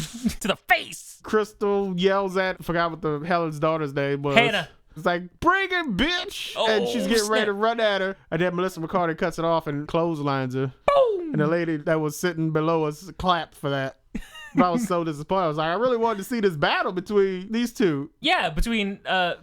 the face. Crystal yells at, forgot what the Helen's daughter's name was. Hannah. It's like, bring it, bitch! And she's getting ready to run at her. And then Melissa McCarthy cuts it off and clotheslines her. Boom! And the lady that was sitting below us clapped for that. But I was so disappointed. I was like, I really wanted to see this battle between these two. Yeah, between The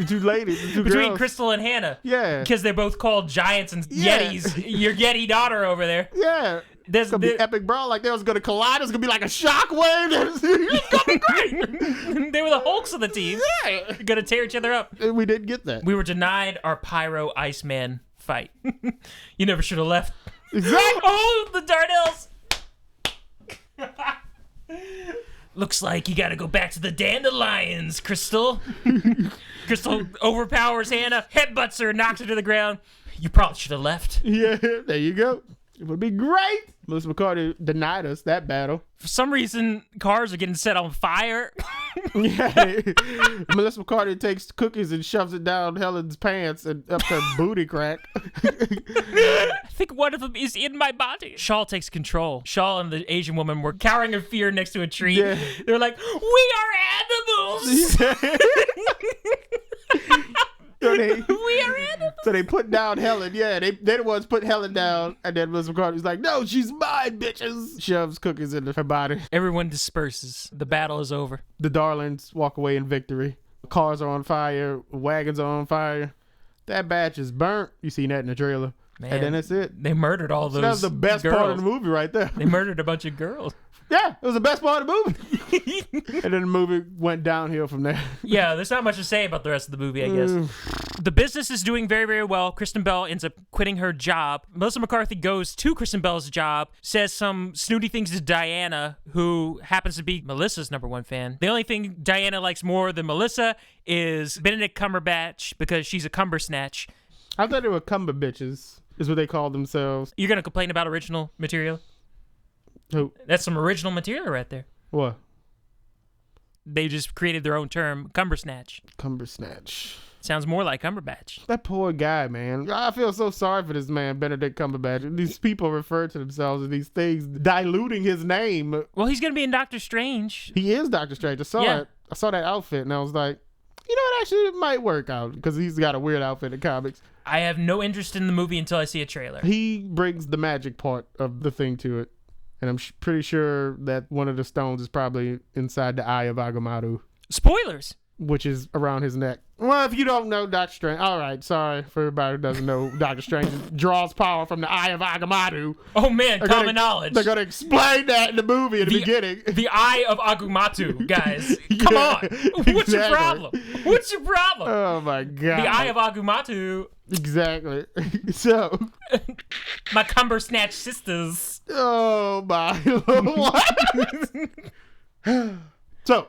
two ladies, the two between girls. Crystal and Hannah. Yeah. Because they're both called giants and Yeah. yetis. Your yeti daughter over there. Yeah. There's It's gonna be epic brawl. Like they was gonna collide. It's gonna be like a shockwave. It's gonna be great. They were the Hulks of the team. Yeah. Gonna tear each other up. And we didn't get that. We were denied our Pyro Iceman fight. You never should have left. Exactly. Oh, the Darnells. Looks like you gotta go back to the dandelions, Crystal. Crystal overpowers Hannah, headbutts her, knocks her to the ground. You probably should have left. Yeah, there you go. It would be great. Melissa McCarthy denied us that battle. For some reason, cars are getting set on fire. Yeah. Melissa McCarthy takes cookies and shoves it down Helen's pants and up her booty crack. I think one of them is in my body. Shaw takes control. Shaw and the Asian woman were cowering in fear next to a tree. Yeah. They're like, we are animals. So We are animals. So they put down Helen. Yeah, they're the ones put Helen down. And then Melissa McCarthy's like, no, she's mine, bitches. Shoves cookies into her body. Everyone disperses. The battle is over. The Darlings walk away in victory. Cars are on fire. Wagons are on fire. That batch is burnt. You seen that in the trailer. Man, And then that's it. They murdered all those So that was the best girls. part of the movie right there. They murdered a bunch of girls. Yeah, it was the best part of the movie. And then the movie went downhill from there. Yeah, there's not much to say about the rest of the movie, I guess. The business is doing very, very well. Kristen Bell ends up quitting her job. Melissa McCarthy goes to Kristen Bell's job, says some snooty things to Diana, who happens to be Melissa's #1 fan. The only thing Diana likes more than Melissa is Benedict Cumberbatch, because she's a cumber snatch. I thought they were cumber bitches, is what they called themselves. You're going to complain about original material? Who? That's some original material right there. What? They just created their own term, cumber snatch. Cumber snatch. Sounds more like Cumberbatch. That poor guy, man. I feel so sorry for this man, Benedict Cumberbatch. These people refer to themselves as these things, diluting his name. Well, he's going to be in Doctor Strange. He is Doctor Strange. I saw it. I saw that outfit, and I was like, you know what? Actually, it might work out, because he's got a weird outfit in comics. I have no interest in the movie until I see a trailer. He brings the magic part of the thing to it. And I'm pretty sure that one of the stones is probably inside the eye of Agamotto, Spoilers! which is around his neck. Well, if you don't know Doctor Strange, all right, sorry for everybody who doesn't know Doctor Strange draws power from the eye of Agamotto. Oh man, common knowledge. They're going to explain that in the movie at the beginning. The eye of Agumatu, guys. Come on. What's your problem? What's your problem? Oh my God. The eye of Agumatu. Exactly. So. My cumber snatch sisters. Oh my Lord. What? So.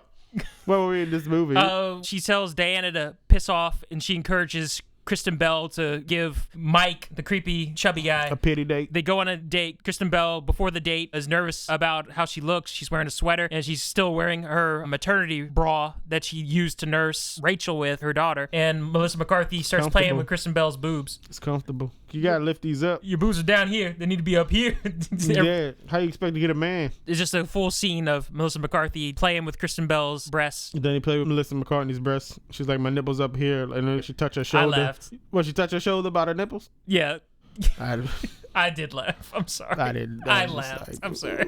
What were we in this movie? She tells Diana to piss off, and she encourages Kristen Bell to give Mike, the creepy chubby guy, a pity date. They go on a date. Kristen Bell, before the date, is nervous about how she looks. She's wearing a sweater, and she's still wearing her maternity bra that she used to nurse Rachel with, her daughter. And Melissa McCarthy starts playing with Kristen Bell's boobs. It's comfortable. You gotta lift these up. Your boobs are down here. They need to be up here. Yeah. How you expect to get a man? It's just a full scene of Melissa McCarthy playing with Kristen Bell's breasts. Then he played with Melissa McCarthy's breasts. She's like, my nipples up here. And then she touched her shoulder. I laughed. What, she touched her shoulder about her nipples? Yeah. I did laugh. I'm sorry. I didn't. I laughed. Like, I'm sorry.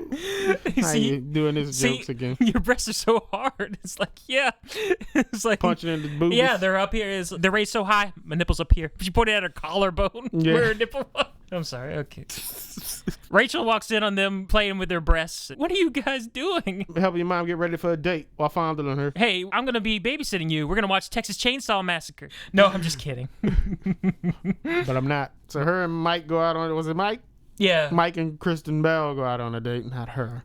How you doing this jokes again? Your breasts are so hard. It's like, yeah. It's like punching in the boobies. Yeah, they're up here. They're raised so high. My nipples up here. She pointed at her collarbone where her nipple was. I'm sorry. Okay. Rachel walks in on them playing with their breasts. What are you guys doing? Helping your mom get ready for a date while fondling her. Hey, I'm going to be babysitting you. We're going to watch Texas Chainsaw Massacre. No, I'm just kidding. But I'm not. So her and Mike go out on, was it Mike? Yeah. Mike and Kristen Bell go out on a date, not her.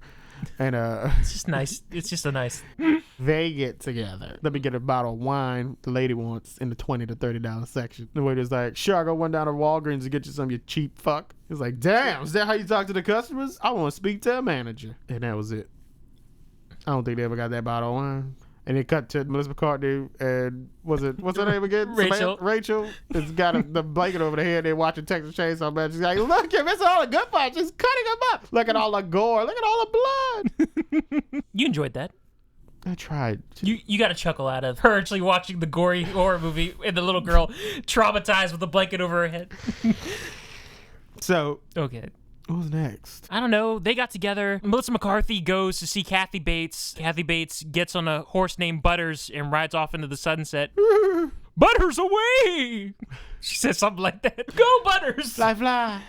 And it's just nice. It's just a nice. They get together. Let me get a bottle of wine the lady wants in the $20 to $30 section. The waiter's like, sure, I'll go one down to Walgreens to get you some, you cheap fuck. He's like, damn, is that how you talk to the customers? I want to speak to a manager. And that was it. I don't think they ever got that bottle of wine. And it cut to Melissa McCarthy and what's her name again? Rachel. Rachel has got the blanket over the head. They're watching Texas Chainsaw Massacre. She's like, look, it's all the good parts. She's cutting them up. Look at all the gore. Look at all the blood. You enjoyed that. I tried. You got a chuckle out of her actually watching the gory horror movie and the little girl traumatized with a blanket over her head. So. Okay. What was next? I don't know. They got together. Melissa McCarthy goes to see Kathy Bates. Kathy Bates gets on a horse named Butters and rides off into the sunset. Butters away! She says something like that. Go, Butters! Fly, fly.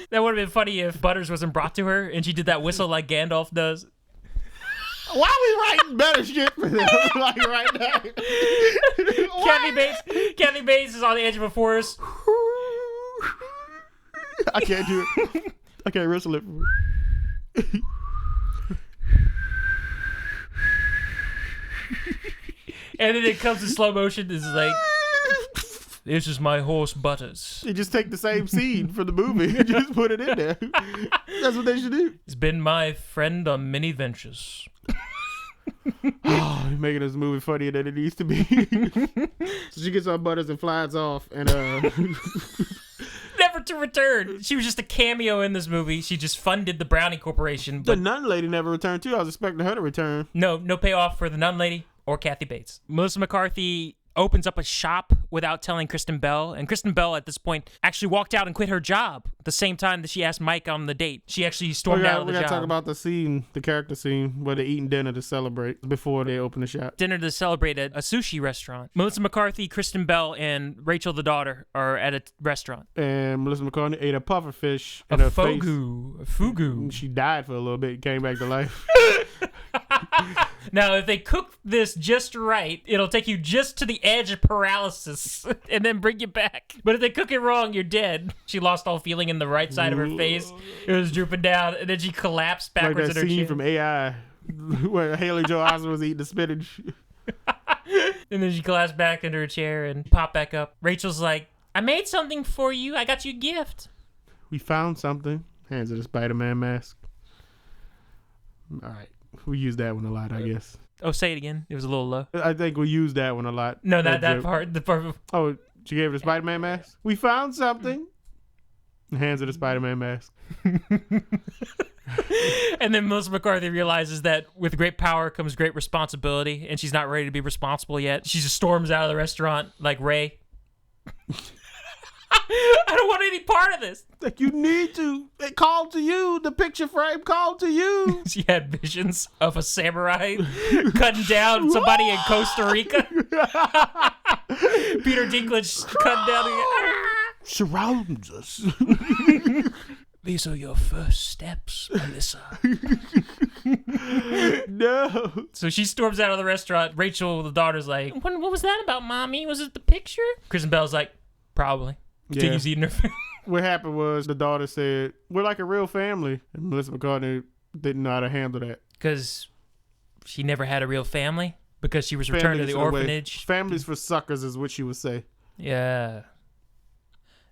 That would have been funny if Butters wasn't brought to her and she did that whistle like Gandalf does. Why are we writing better shit for them like right now? Kathy Bates is on the edge of a forest. I can't do it. I can't whistle it. And then it comes in slow motion. It's like, this is my horse Butters. You just take the same scene from the movie and just put it in there. That's what they should do. It's been my friend on many ventures. Oh, you're making this movie funnier than it needs to be. So she gets on Butters and flies off and Never to return. She was just a cameo in this movie. She just funded the Brownie Corporation. The nun lady never returned too. I was expecting her to return. No payoff for the nun lady. or Kathy Bates. Melissa McCarthy opens up a shop without telling Kristen Bell, and Kristen Bell at this point actually walked out and quit her job the same time that she asked Mike on the date. She actually stormed out of the job. We gotta talk about the scene, the character scene, where they're eating dinner to celebrate before they open the shop. Dinner to celebrate at a sushi restaurant. Melissa McCarthy, Kristen Bell, and Rachel the daughter are at a restaurant. And Melissa McCarthy ate a pufferfish in her face. A fugu. She died for a little bit, came back to life. Now, if they cook this just right, it'll take you just to the edge of paralysis and then bring you back. But if they cook it wrong, you're dead. She lost all feeling in the right side of her face. It was drooping down, and then she collapsed backwards in her chair. Like that scene from AI where Haley Joel Osment was eating the spinach. And then she collapsed back into her chair and popped back up. Rachel's like, I made something for you. I got you a gift. We found something. Hands of the Spider-Man mask. All right. We use that one a lot, I guess. Oh, say it again. It was a little low. I think we use that one a lot. No, that part. The part. Oh, she gave her the Spider-Man mask? We found something. Hands of the Spider-Man mask. And then Melissa McCarthy realizes that with great power comes great responsibility, and she's not ready to be responsible yet. She just storms out of the restaurant like Ray. I don't want any part of this. Like, you need to. It called to you. The picture frame called to you. She had visions of a samurai cutting down somebody in Costa Rica. Peter Dinklage cutting down. Surrounds us. These are your first steps, Melissa. No. So she storms out of the restaurant. Rachel, the daughter's like, what was that about, Mommy? Was it the picture? Kristen Bell's like, probably. Continues eating her food. What happened was the daughter said, we're like a real family. And Melissa McCarthy didn't know how to handle that. Because she never had a real family? Because she was returned to the orphanage? Families for suckers is what she would say. Yeah.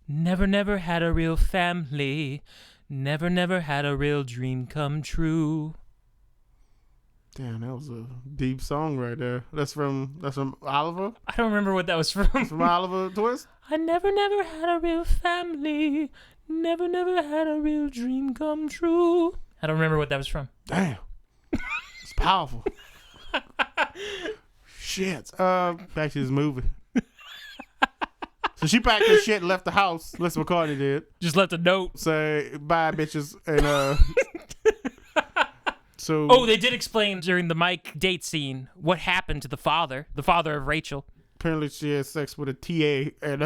Never had a real family. Never had a real dream come true. Damn, that was a deep song right there. That's from Oliver? I don't remember what that was from. From Oliver Twist? I never had a real family. Never had a real dream come true. I don't remember what that was from. Damn. It's powerful. Shit. Back to this movie. So she packed her shit and left the house. Melissa McCarthy did. Just left a note. Say, bye, bitches. And, so. Oh, they did explain during the Mike date scene what happened to the father of Rachel. Apparently she had sex with a TA, and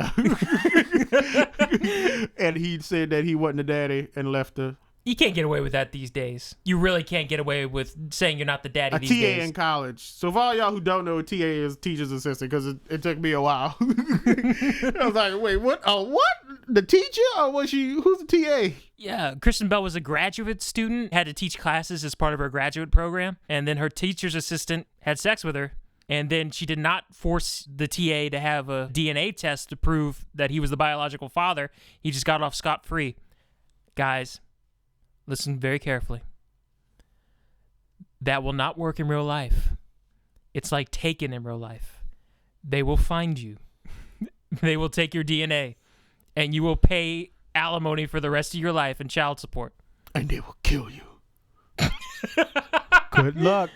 and he said that he wasn't the daddy and left her. You can't get away with that these days. You really can't get away with saying you're not the daddy these days. A TA in college. So for all y'all who don't know what TA is, teacher's assistant, because it took me a while. I was like, wait, what? Oh, what? The teacher? Or was she? Who's the TA? Yeah, Kristen Bell was a graduate student, had to teach classes as part of her graduate program, and then her teacher's assistant had sex with her. And then she did not force the TA to have a DNA test to prove that he was the biological father. He just got off scot-free. Guys, listen very carefully. That will not work in real life. It's like Taken in real life. They will find you. They will take your DNA. And you will pay alimony for the rest of your life and child support. And they will kill you. Good luck.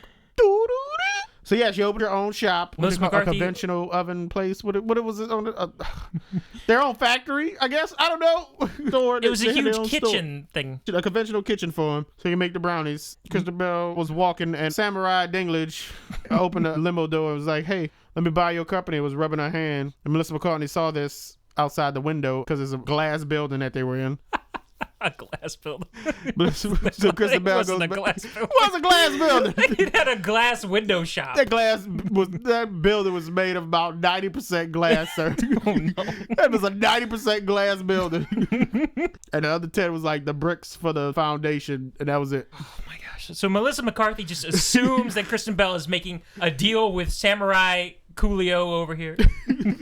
So yeah, she opened her own shop. Melissa McCarthy, a conventional oven place. What it was it on their own factory, I guess. I don't know. Store. It was a huge kitchen thing. A conventional kitchen for him, so he can make the brownies. Kristen Bell was walking, and Samurai Dinklage opened a limo door and was like, "Hey, let me buy your company." It was rubbing her hand, and Melissa McCarthy saw this outside the window because it's a glass building that they were in. A glass building. So Kristen Bell goes, a glass building. What's a glass building? It had a glass window shop. That building was made of about 90% glass, sir. Oh no. That was a 90% glass building. And the other 10 was like the bricks for the foundation, and that was it. Oh my gosh. So Melissa McCarthy just assumes that Kristen Bell is making a deal with Samurai Coolio over here.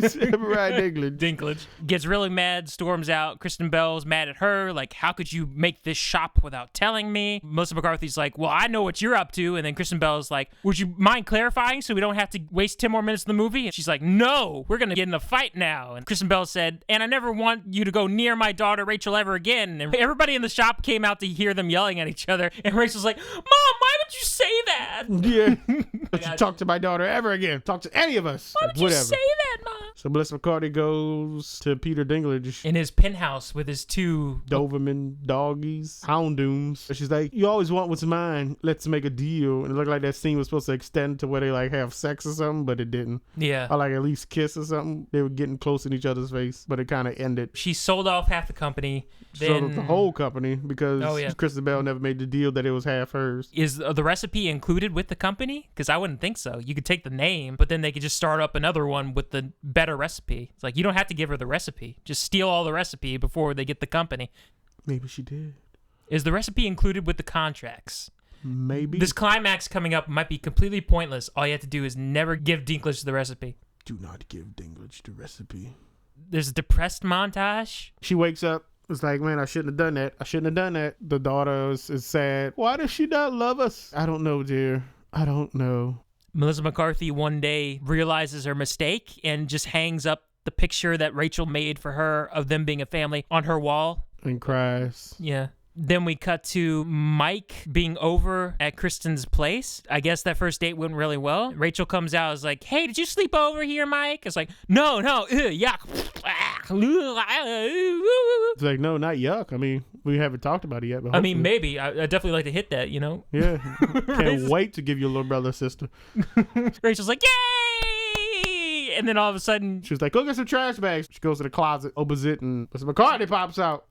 Samurai Dinklage gets really mad, storms out. Kristen Bell's mad at her, like, how could you make this shop without telling me? Melissa McCarthy's like, well, I know what you're up to. And then Kristen Bell's like, would you mind clarifying so we don't have to waste 10 more minutes of the movie? And she's like, no, we're gonna get in a fight now. And Kristen Bell said, and I never want you to go near my daughter Rachel ever again. And everybody in the shop came out to hear them yelling at each other. And Rachel's like, Mom, why would you say that? Yeah. Don't you talk to my daughter ever again. Talk to any of us. Why would you say that, Mom? So Melissa McCarthy goes to Peter Dinklage in his penthouse with his 2 Doberman doggies, houndooms. And she's like, you always want what's mine. Let's make a deal. And it looked like that scene was supposed to extend to where they like have sex or something, but it didn't. Yeah. Or like at least kiss or something. They were getting close in each other's face, but it kind of ended. She sold off half the company. Sold off the whole company because Kristen Bell never made the deal that it was half hers. Is the recipe included with the company? Because I wouldn't think so. You could take the name, but then they could just start up another one with the better recipe. It's like, you don't have to give her the recipe. Just steal all the recipe before they get the company. Maybe she did. Is the recipe included with the contracts? Maybe. This climax coming up might be completely pointless. All you have to do is never give Dinklage the recipe. Do not give Dinklage the recipe. There's a depressed montage. She wakes up. It's like, man, I shouldn't have done that. I shouldn't have done that. The daughter is sad. Why does she not love us? I don't know, dear. I don't know. Melissa McCarthy one day realizes her mistake and just hangs up the picture that Rachel made for her of them being a family on her wall. And cries. Yeah. Then we cut to Mike being over at Kristen's place. I guess that first date went really well. Rachel comes out, is like, hey, did you sleep over here, Mike? It's like, no, yuck. It's like, no, not yuck. I mean, we haven't talked about it yet. But I mean, maybe. I definitely like to hit that, you know? Yeah. Can't wait to give you a little brother or sister. Rachel's like, yay! And then all of a sudden... She's like, go get some trash bags. She goes to the closet, opens it, and Mr. McCarthy pops out.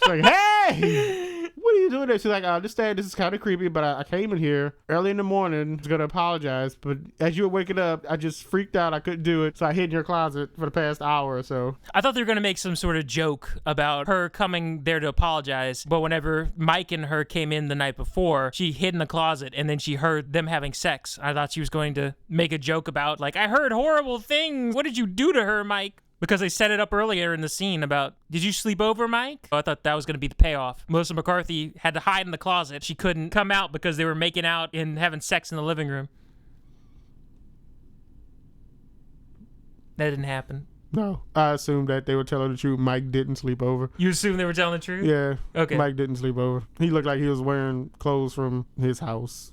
She's like, hey, what are you doing there? She's like, I understand this is kind of creepy, but I came in here early in the morning. I was going to apologize, but as you were waking up, I just freaked out. I couldn't do it, so I hid in your closet for the past hour or so. I thought they were going to make some sort of joke about her coming there to apologize, but whenever Mike and her came in the night before, she hid in the closet, and then she heard them having sex. I thought she was going to make a joke about, like, I heard horrible things. What did you do to her, Mike? Because they set it up earlier in the scene about, did you sleep over, Mike? I thought that was going to be the payoff. Melissa McCarthy had to hide in the closet. She couldn't come out because they were making out and having sex in the living room. That didn't happen. No. I assumed that they were telling the truth. Mike didn't sleep over. You assume they were telling the truth? Yeah. Okay. Mike didn't sleep over. He looked like he was wearing clothes from his house.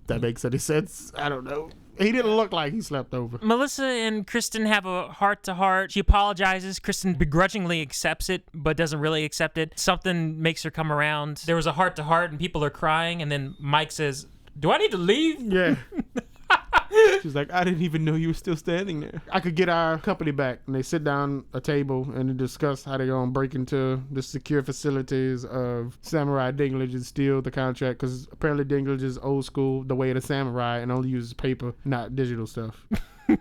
That makes any sense. I don't know. He didn't look like he slept over. Melissa and Kristen have a heart-to-heart. She apologizes. Kristen begrudgingly accepts it, but doesn't really accept it. Something makes her come around. There was a heart-to-heart, and people are crying, and then Mike says, do I need to leave? Yeah. She's like, I didn't even know you were still standing there. I could get our company back. And they sit down at a table and they discuss how they're going to break into the secure facilities of Samurai Dinklage and steal the contract, because apparently Dinklage is old school, the way of the samurai, and only uses paper, not digital stuff. So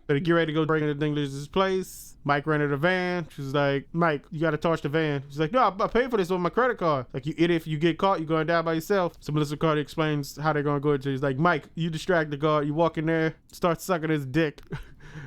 they get ready to go break into Dinklage's place. Mike rented a van. She's like, Mike, you got to torch the van. She's like, no, I paid for this with my credit card. Like, you idiot, if you get caught, you're going down by yourself. So Melissa McCarthy explains how they're going to go into it. He's like, Mike, you distract the guard. You walk in there, start sucking his dick.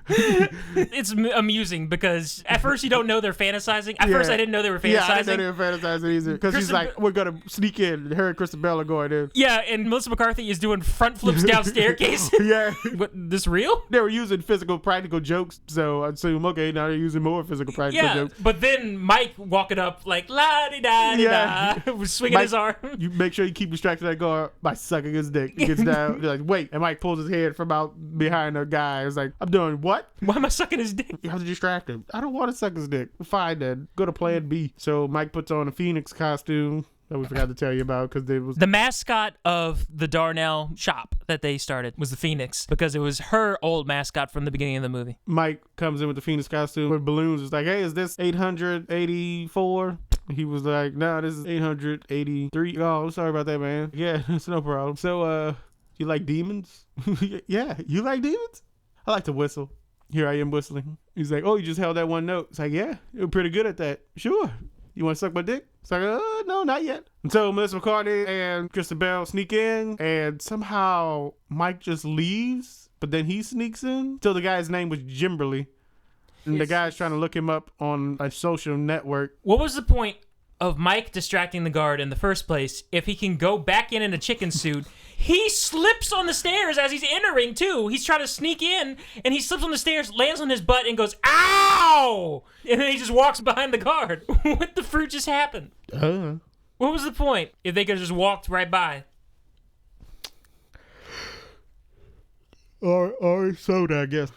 It's amusing because at first you don't know they're fantasizing. At first I didn't know they were fantasizing. Yeah, I didn't know they were fantasizing either. Because she's like, we're going to sneak in. Her and Kristen Bell are going in. Yeah, and Melissa McCarthy is doing front flips down staircase. Yeah. What, this real? They were using physical, practical jokes. So I'd assume, okay, now they're using more physical, practical jokes. But then Mike walking up like, la-di-da-di-da, swinging Mike, his arm. You make sure you keep distracting that guard by sucking his dick. He gets down. They're like, wait. And Mike pulls his head from out behind the guy. It's like, I'm doing what? Why am I sucking his dick? You have to distract him. I don't want to suck his dick. Fine then. Go to plan B. So Mike puts on a Phoenix costume that we forgot to tell you about because it was the mascot of the Darnell shop that they started was the Phoenix because it was her old mascot from the beginning of the movie. Mike comes in with the Phoenix costume with balloons. It's like, hey, is this 884? He was like, nah, this is 883. Oh, sorry about that, man. Yeah, it's no problem. So, you like demons? Yeah, you like demons? I like to whistle. Here I am whistling. He's like, oh, you just held that one note. It's like, yeah, you're pretty good at that. Sure. You want to suck my dick? It's like, no, not yet. And so Melissa McCarthy and Kristen Bell sneak in, and somehow Mike just leaves, but then he sneaks in. So the guy's name was Jimberly, and the guy's trying to look him up on a social network. What was the point of Mike distracting the guard in the first place if he can go back in a chicken suit? He slips on the stairs as he's entering, too. He's trying to sneak in, and he slips on the stairs, lands on his butt, and goes, ow! And then he just walks behind the guard. What the fruit just happened? What was the point if they could have just walked right by? Or soda, I guess.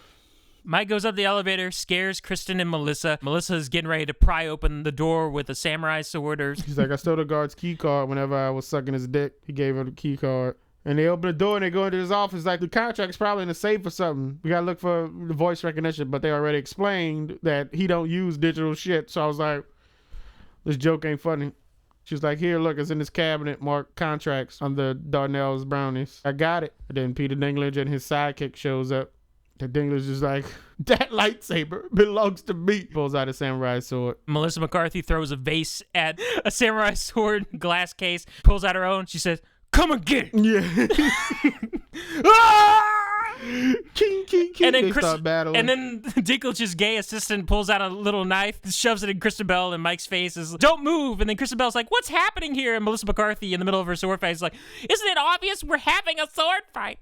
Mike goes up the elevator, scares Kristen and Melissa. Melissa's getting ready to pry open the door with a samurai sword. He's like, I stole the guard's key card whenever I was sucking his dick. He gave her the key card. And they open the door and they go into his office like the contract's probably in the safe or something. We gotta look for the voice recognition, but they already explained that he don't use digital shit. So I was like, this joke ain't funny. She's like, here, look, it's in this cabinet marked contracts on the Darnell's brownies. I got it. And then Peter Dinklage and his sidekick shows up. The Dinklage is like, that lightsaber belongs to me. Pulls out a samurai sword. Melissa McCarthy throws a vase at a samurai sword glass case, pulls out her own. She says, come and get it. Yeah. Ah! King, king, king. And then, they start battling. and then Dinklage's gay assistant pulls out a little knife, shoves it in Kristen Bell, and Mike's face is, don't move. And then Kristen Bell's like, what's happening here? And Melissa McCarthy, in the middle of her sword fight, is like, isn't it obvious we're having a sword fight?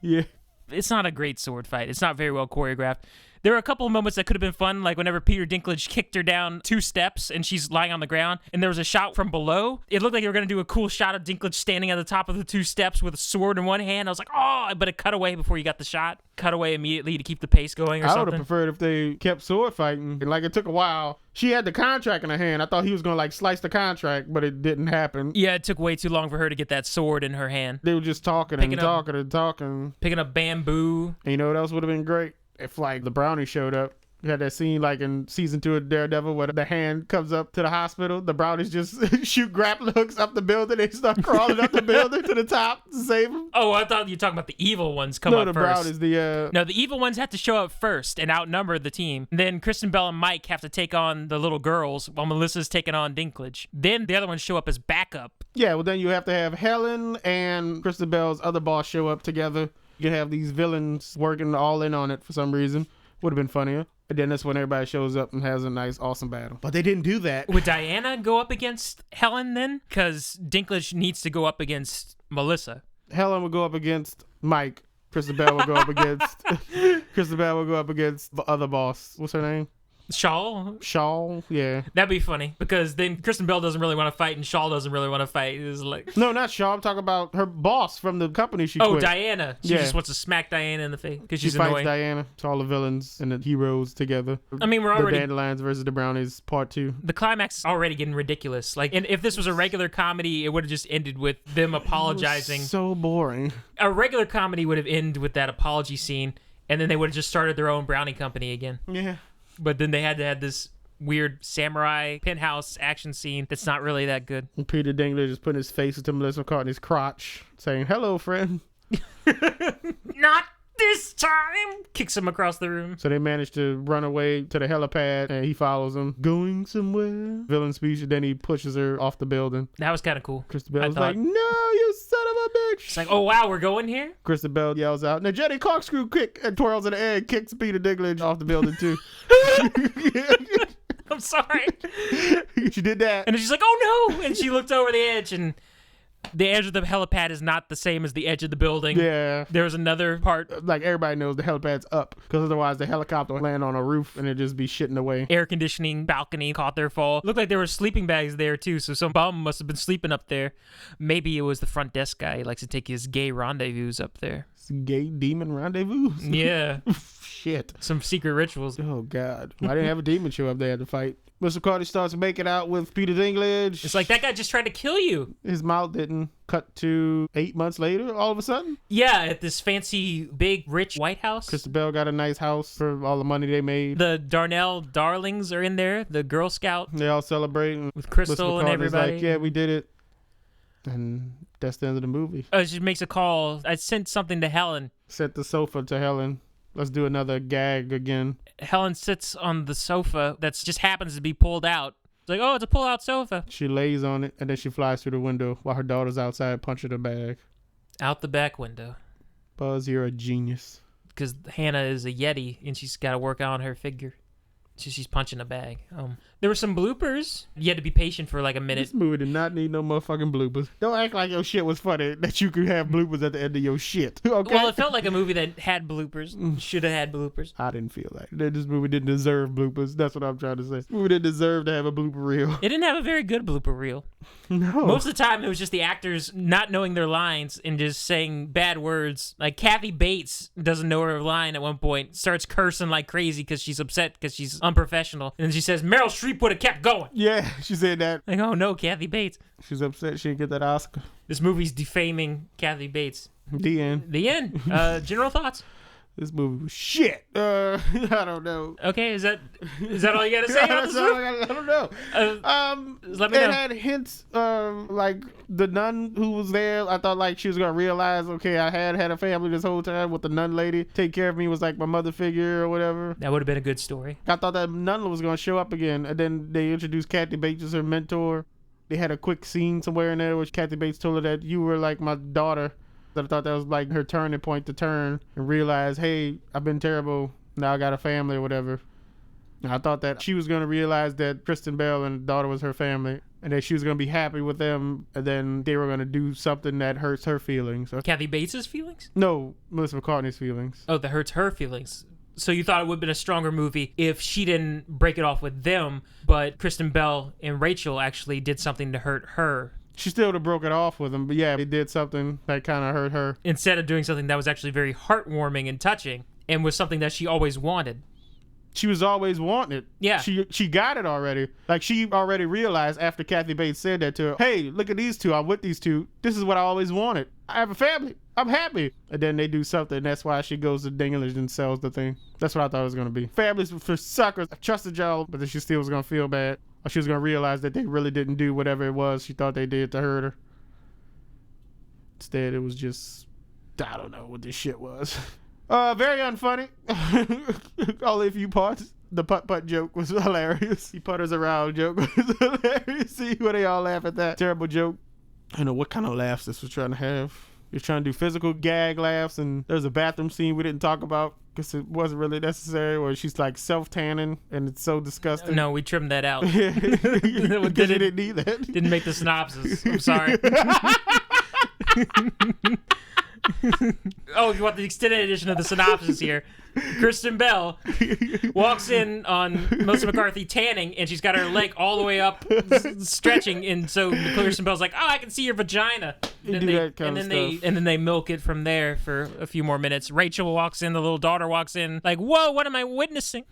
Yeah. It's not a great sword fight. It's not very well choreographed. There were a couple of moments that could have been fun, like whenever Peter Dinklage kicked her down 2 steps and she's lying on the ground, and there was a shot from below. It looked like they were going to do a cool shot of Dinklage standing at the top of the 2 steps with a sword in one hand. I was like, oh, but it cut away before you got the shot. Cut away immediately to keep the pace going or I would something. have preferred if they kept sword fighting. And like, it took a while. She had the contract in her hand. I thought he was going to like slice the contract, but it didn't happen. Yeah, it took way too long for her to get that sword in her hand. They were just talking Picking and up- talking and talking. Picking up bamboo. And you know what else would have been great? If like the brownie showed up. You had that scene like in season 2 of Daredevil where the hand comes up to the hospital. The brownies just shoot grappling hooks up the building. They start crawling up the building to the top to save them. Oh, I thought you were talking about the evil ones come No, up the first. brownies, No, the evil ones have to show up first and outnumber the team. Then Kristen Bell and Mike have to take on the little girls while Melissa's taking on Dinklage. Then the other ones show up as backup. Yeah, well then you have to have Helen and Kristen Bell's other boss show up together. You can have these villains working all in on it for some reason. Would have been funnier. And then that's when everybody shows up and has a nice, awesome battle. But they didn't do that. Would Diana go up against Helen then? Because Dinklage needs to go up against Melissa. Helen would go up against Mike. Kristen Bell would go up against Kristen Bell would go up against the other boss. What's her name? Shaw, yeah. That'd be funny because then Kristen Bell doesn't really want to fight and Shaw doesn't really want to fight. It's like, No, not Shaw. I'm talking about her boss from the company she oh, quit. Diana. She Yeah. just wants to smack Diana in the face because She she's fights annoying. Diana. It's all the villains and the heroes together. I mean, we're The already Dandelions versus the Brownies, part 2. the climax is already getting ridiculous. Like, and if this was a regular comedy, it would have just ended with them apologizing. So boring. A regular comedy would have ended with that apology scene, and then they would have just started their own brownie company again. Yeah. But then they had to have this weird samurai penthouse action scene that's not really that good. And Peter Dinklage is putting his face into Melissa McCarthy's crotch, saying, hello, friend. Not this time! Kicks him across the room. So they managed to run away to the helipad, and he follows them. Going somewhere. Villain speech, and then he pushes her off the building. That was kind of cool. Kristen Bell's I thought- like, no, you son of a bitch. It's like, oh wow, we're going here? Kristen Bell yells out, Jenny corkscrew kick, and twirls in the air, kicks Peter Dinklage off the building, too. I'm sorry. She did that. And then she's like, oh no! And she looked over the edge, and the edge of the helipad is not the same as the edge of the building. Yeah. There was another part. Like, everybody knows the helipad's up, because otherwise the helicopter would land on a roof, and it'd just be shitting away. Air conditioning balcony caught their fall. Looked like there were sleeping bags there too, so some bum must have been sleeping up there. Maybe it was the front desk guy. He likes to take his gay rendezvous up there. Gay demon rendezvous? Yeah. Shit. Some secret rituals. Oh, God. I didn't have a demon show up there to fight. Mr. Carter starts making out with Peter Dinklage. It's like, that guy just tried to kill you. His mouth didn't. Cut to 8 months later, all of a sudden. Yeah, at this fancy, big, rich White House. Kristen Bell got a nice house for all the money they made. The Darnell darlings are in there. The Girl Scout They all celebrating. with Crystal Mr. and Carter's everybody. like, yeah, we did it. And that's the end of the movie. She makes a call. I sent something to Helen. Set the sofa to Helen. Let's do another gag again. Helen sits on the sofa that just happens to be pulled out. It's like, oh, it's a pull-out sofa. She lays on it, and then she flies through the window while her daughter's outside punching her bag. Out the back window. Buzz, you're a genius. Because Hannah is a Yeti, and she's got to work on her figure. She's punching a bag. There were some bloopers. You had to be patient for like a minute. This movie did not need no motherfucking bloopers. Don't act like your shit was funny that you could have bloopers at the end of your shit. Okay? Well, it felt like a movie that had bloopers. Should have had bloopers. I didn't feel that. This movie didn't deserve bloopers. That's what I'm trying to say. This movie didn't deserve to have a blooper reel. It didn't have a very good blooper reel. No. Most of the time, it was just the actors not knowing their lines and just saying bad words. Like Kathy Bates doesn't know her line at one point, starts cursing like crazy because she's upset because she's unprofessional. And then she says, Meryl Streep would have kept going. Yeah, she said that. Like, oh no, Kathy Bates. She's upset she didn't get that Oscar. This movie's defaming Kathy Bates. The end. The end. General thoughts? This movie was shit. I don't know. Okay, is that all you got to say about this movie? I don't know. Let me know. It had hints, like the nun who was there. I thought like she was gonna realize, okay, I had a family this whole time with the nun lady. Take care of me was like my mother figure or whatever. That would have been a good story. I thought that nun was gonna show up again, and then they introduced Kathy Bates as her mentor. They had a quick scene somewhere in there which Kathy Bates told her that you were like my daughter. I thought that was like her turning point to turn and realize, hey, I've been terrible. Now I got a family or whatever. And I thought that she was going to realize that Kristen Bell and the daughter was her family and that she was going to be happy with them. And then they were going to do something that hurts her feelings. Kathy Bates's feelings? No, Melissa McCartney's feelings. Oh, that hurts her feelings. So you thought it would have been a stronger movie if she didn't break it off with them, but Kristen Bell and Rachel actually did something to hurt her. She still would have broke it off with him, but yeah, it did something that kind of hurt her. Instead of doing something that was actually very heartwarming and touching, and was something that she always wanted. She was always wanting it. Yeah. She got it already. Like, she already realized after Kathy Bates said that to her, hey, look at these two. I'm with these two. This is what I always wanted. I have a family. I'm happy. And then they do something. That's why she goes to Dinklage and sells the thing. That's what I thought it was going to be. Families for suckers. I trusted y'all, but then she still was going to feel bad. Or she was going to realize that they really didn't do whatever it was she thought they did to hurt her. Instead, it was just, I don't know what this shit was. Very unfunny. Only a few parts. The putt-putt joke was hilarious. He putters around joke was hilarious. See where they all laugh at that terrible joke. I don't know what kind of laughs this was trying to have. He was trying to do physical gag laughs, and there's a bathroom scene we didn't talk about because it wasn't really necessary, where she's like self-tanning, and it's so disgusting. No, we trimmed that out. Because you didn't need that. Didn't make the synopsis. I'm sorry. Oh, if you want the extended edition of the synopsis here, Kristen Bell walks in on Melissa McCarthy tanning, and she's got her leg all the way up, stretching, and so Kristen Bell's like, "Oh, I can see your vagina." And then they milk it from there for a few more minutes. Rachel walks in, the little daughter walks in, like, "Whoa, what am I witnessing?"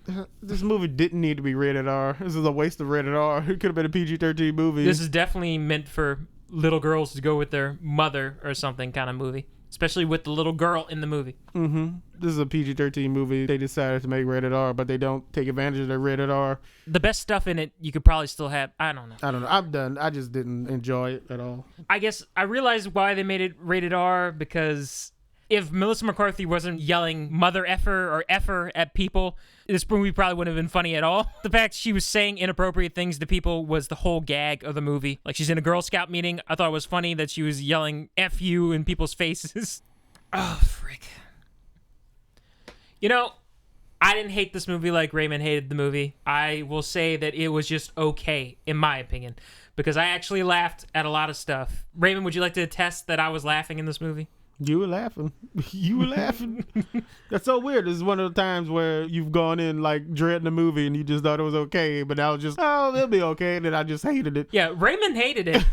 This movie didn't need to be rated R. This is a waste of rated R. It could have been a PG-13 movie. This is definitely meant for little girls to go with their mother or something kind of movie. Especially with the little girl in the movie. Mm-hmm. This is a PG-13 movie. They decided to make rated R, but they don't take advantage of their rated R. The best stuff in it, you could probably still have. I don't know. I'm done. I just didn't enjoy it at all. I guess I realized why they made it rated R, because if Melissa McCarthy wasn't yelling mother effer or effer at people, this movie probably wouldn't have been funny at all. The fact she was saying inappropriate things to people was the whole gag of the movie. Like, she's in a Girl Scout meeting. I thought it was funny that she was yelling F you in people's faces. Oh, frick. You know, I didn't hate this movie like Raymond hated the movie. I will say that it was just okay, in my opinion, because I actually laughed at a lot of stuff. Raymond, would you like to attest that I was laughing in this movie? You were laughing. You were laughing. That's so weird. This is one of the times where you've gone in like dreading the movie and you just thought it was okay, but now just, oh, it'll be okay. And then I just hated it. Yeah, Raymond hated it.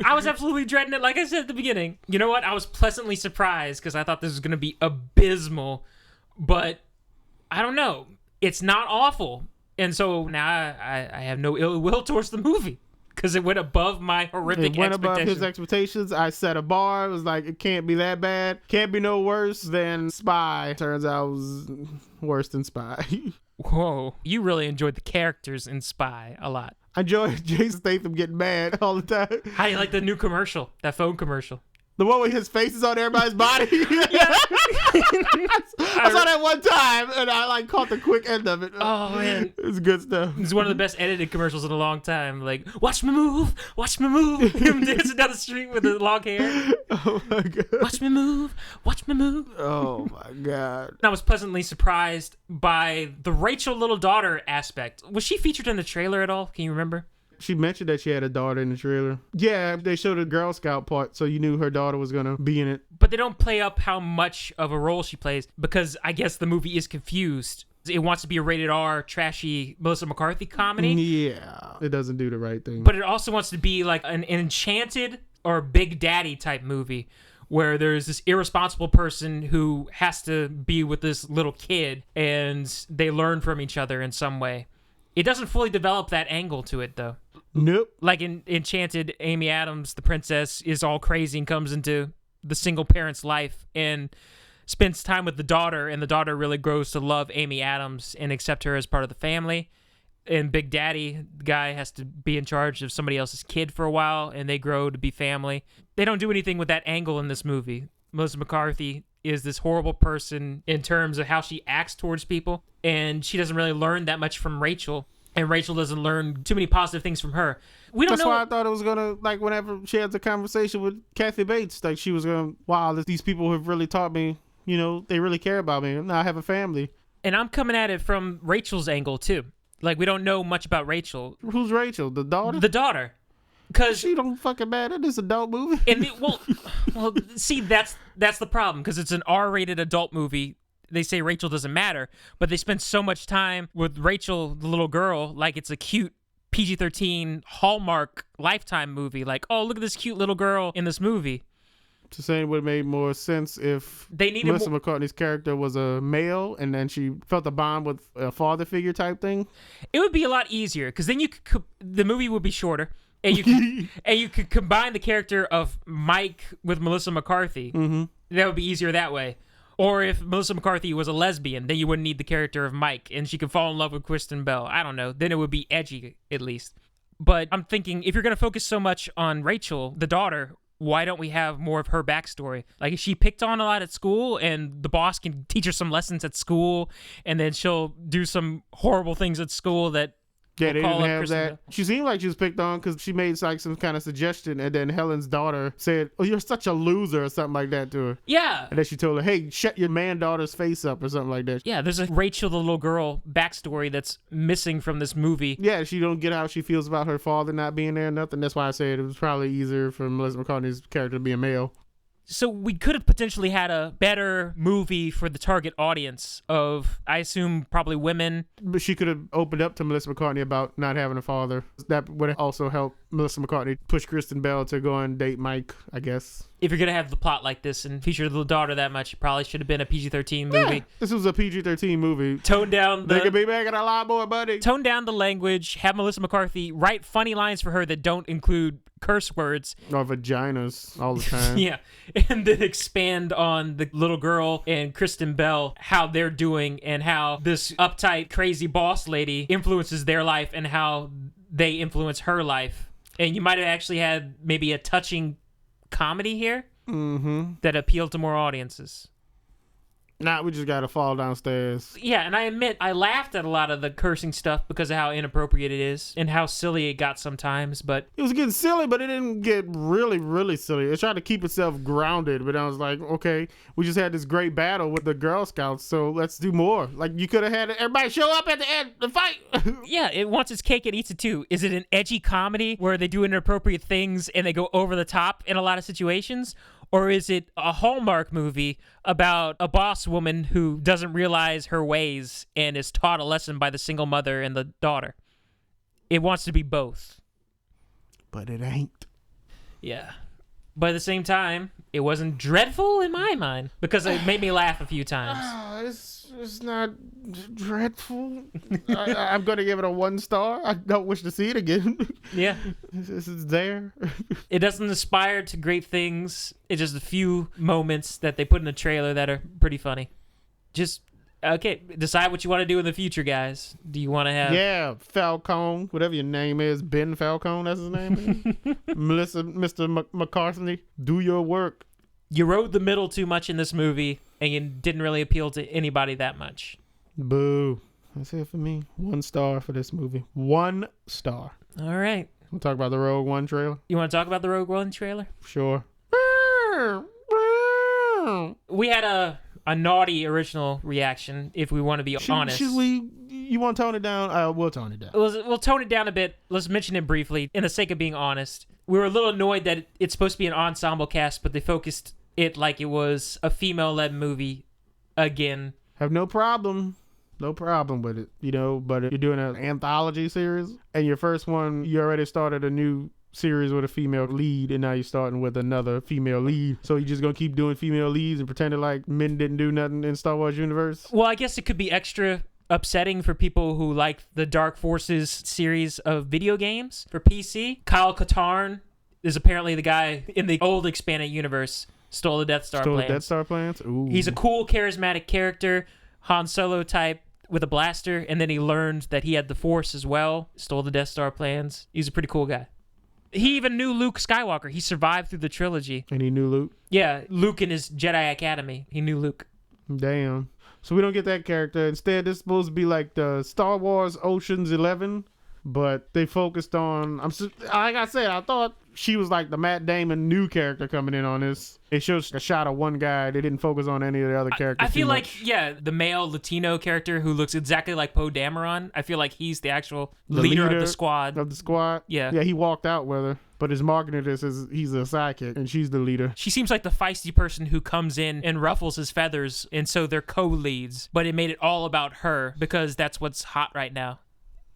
I was absolutely dreading it, like I said at the beginning. You know what? I was pleasantly surprised because I thought this was going to be abysmal, but I don't know. It's not awful. And so now I have no ill will towards the movie. Because it went above my horrific expectations. It went above his expectations. I set a bar. It was like, it can't be that bad. Can't be no worse than Spy. Turns out it was worse than Spy. Whoa. You really enjoyed the characters in Spy a lot. I enjoyed Jason Statham getting mad all the time. How do you like the new commercial? That phone commercial? The one where his face is on everybody's body. Yeah. I saw that one time, and I like caught the quick end of it. Oh man, it's good stuff. it's one of the best edited commercials in a long time. Like, watch me move, watch me move. Him dancing down the street with the long hair. Oh my god. Watch me move, watch me move. Oh my god. I was pleasantly surprised by the Rachel little daughter aspect. Was she featured in the trailer at all? Can you remember? She mentioned that she had a daughter in the trailer. Yeah, they showed the Girl Scout part, so you knew her daughter was gonna be in it. But they don't play up how much of a role she plays because I guess the movie is confused. It wants to be a rated R, trashy Melissa McCarthy comedy. Yeah, it doesn't do the right thing. But it also wants to be like an Enchanted or Big Daddy type movie where there's this irresponsible person who has to be with this little kid and they learn from each other in some way. It doesn't fully develop that angle to it, though. Nope. Like in Enchanted, Amy Adams, the princess, is all crazy and comes into the single parent's life and spends time with the daughter, and the daughter really grows to love Amy Adams and accept her as part of the family. And Big Daddy, the guy, has to be in charge of somebody else's kid for a while, and they grow to be family. They don't do anything with that angle in this movie. Melissa McCarthy is this horrible person in terms of how she acts towards people, and she doesn't really learn that much from Rachel. And Rachel doesn't learn too many positive things from her. We don't know. That's why I thought it was gonna, like, whenever she has a conversation with Kathy Bates, like she was gonna, wow, these people have really taught me, you know, they really care about me. Now I have a family. And I'm coming at it from Rachel's angle too. Like, we don't know much about Rachel. Who's Rachel? The daughter? The daughter. Because she don't fucking matter. This adult movie. And well, see, that's the problem, because it's an R-rated adult movie. They say Rachel doesn't matter, but they spend so much time with Rachel, the little girl, like it's a cute PG-13 Hallmark Lifetime movie. Like, oh, look at this cute little girl in this movie. To say it would have made more sense if Melissa McCarthy's character was a male and then she felt a bond with a father figure type thing. It would be a lot easier, because then the movie would be shorter, and you could combine the character of Mike with Melissa McCarthy. Mm-hmm. That would be easier that way. Or if Melissa McCarthy was a lesbian, then you wouldn't need the character of Mike, and she could fall in love with Kristen Bell. I don't know. Then it would be edgy, at least. But I'm thinking, if you're going to focus so much on Rachel, the daughter, why don't we have more of her backstory? Like, if she picked on a lot at school, and the boss can teach her some lessons at school, and then she'll do some horrible things at school that... Yeah, they didn't have that. She seemed like she was picked on because she made like some kind of suggestion, and then Helen's daughter said, "Oh, you're such a loser," or something like that to her. Yeah. And then she told her, "Hey, shut your man daughter's face up," or something like that. Yeah, there's a Rachel, the little girl, backstory that's missing from this movie. Yeah, she don't get how she feels about her father not being there or nothing. That's why I said it was probably easier for Melissa McCarthy's character to be a male. So we could have potentially had a better movie for the target audience of, I assume, probably women. But she could have opened up to Melissa McCarthy about not having a father. That would also help Melissa McCarthy push Kristen Bell to go and date Mike, I guess. If you're going to have the plot like this and feature the daughter that much, it probably should have been a PG-13 movie. Yeah, this was a PG-13 movie. Tone down the... They could be making a lot more money. Tone down the language, have Melissa McCarthy write funny lines for her that don't include curse words. Or vaginas all the time. Yeah. And then expand on the little girl and Kristen Bell, how they're doing, and how this uptight, crazy boss lady influences their life and how they influence her life. And you might have actually had maybe a touching comedy here that appealed to more audiences. Nah, we just gotta fall downstairs. Yeah, and I admit, I laughed at a lot of the cursing stuff because of how inappropriate it is and how silly it got sometimes, but... It was getting silly, but it didn't get really, really silly. It tried to keep itself grounded, but I was like, okay, we just had this great battle with the Girl Scouts, so let's do more. Like, you could have had everybody show up at the end to fight. Yeah, it wants its cake and eats it too. Is it an edgy comedy where they do inappropriate things and they go over the top in a lot of situations? Or is it a Hallmark movie about a boss woman who doesn't realize her ways and is taught a lesson by the single mother and the daughter? It wants to be both. But it ain't. Yeah. But at the same time, it wasn't dreadful in my mind because it made me laugh a few times. It's not dreadful. I'm going to give it a 1 star. I don't wish to see it again. Yeah. This is there. It doesn't aspire to great things. It's just a few moments that they put in the trailer that are pretty funny. Just, okay, decide what you want to do in the future, guys. Do you want to have... Yeah, Falcone, whatever your name is, Ben Falcone, that's his name. Melissa, Mr. McCarthy, do your work. You rode the middle too much in this movie, and you didn't really appeal to anybody that much. Boo. That's it for me. 1 star for this movie. 1 star. All right. We'll talk about the Rogue One trailer. You want to talk about the Rogue One trailer? Sure. We had a naughty original reaction, if we want to be honest. Should we? You want to tone it down? We'll tone it down. We'll tone it down a bit. Let's mention it briefly, in the sake of being honest. We were a little annoyed that it's supposed to be an ensemble cast, but they focused it like it was a female-led movie again. Have no problem with it, but you're doing an anthology series, and your first one, you already started a new series with a female lead, and now you're starting with another female lead. So you're just gonna keep doing female leads and pretending like men didn't do nothing in Star Wars universe? Well, I guess it could be extra upsetting for people who like the Dark Forces series of video games for PC. Kyle Katarn is apparently the guy in the old expanded universe stole the Death Star plans. Ooh. He's a cool, charismatic character, Han Solo type with a blaster, and then he learned that he had the Force as well, stole the Death Star plans. He's a pretty cool guy. He even knew Luke Skywalker. He survived through the trilogy. And he knew Luke? Yeah, Luke in his Jedi Academy. He knew Luke. Damn. So we don't get that character. Instead, this is supposed to be like the Star Wars Ocean's 11, but they focused on... like I said, I thought she was like the Matt Damon new character coming in on this. It shows a shot of one guy. They didn't focus on any of the other characters. I feel like, the male Latino character who looks exactly like Poe Dameron, I feel like he's the actual leader of the squad. Yeah. Yeah, he walked out with her. But his marketing is he's a sidekick, and she's the leader. She seems like the feisty person who comes in and ruffles his feathers, and so they're co-leads. But it made it all about her, because that's what's hot right now.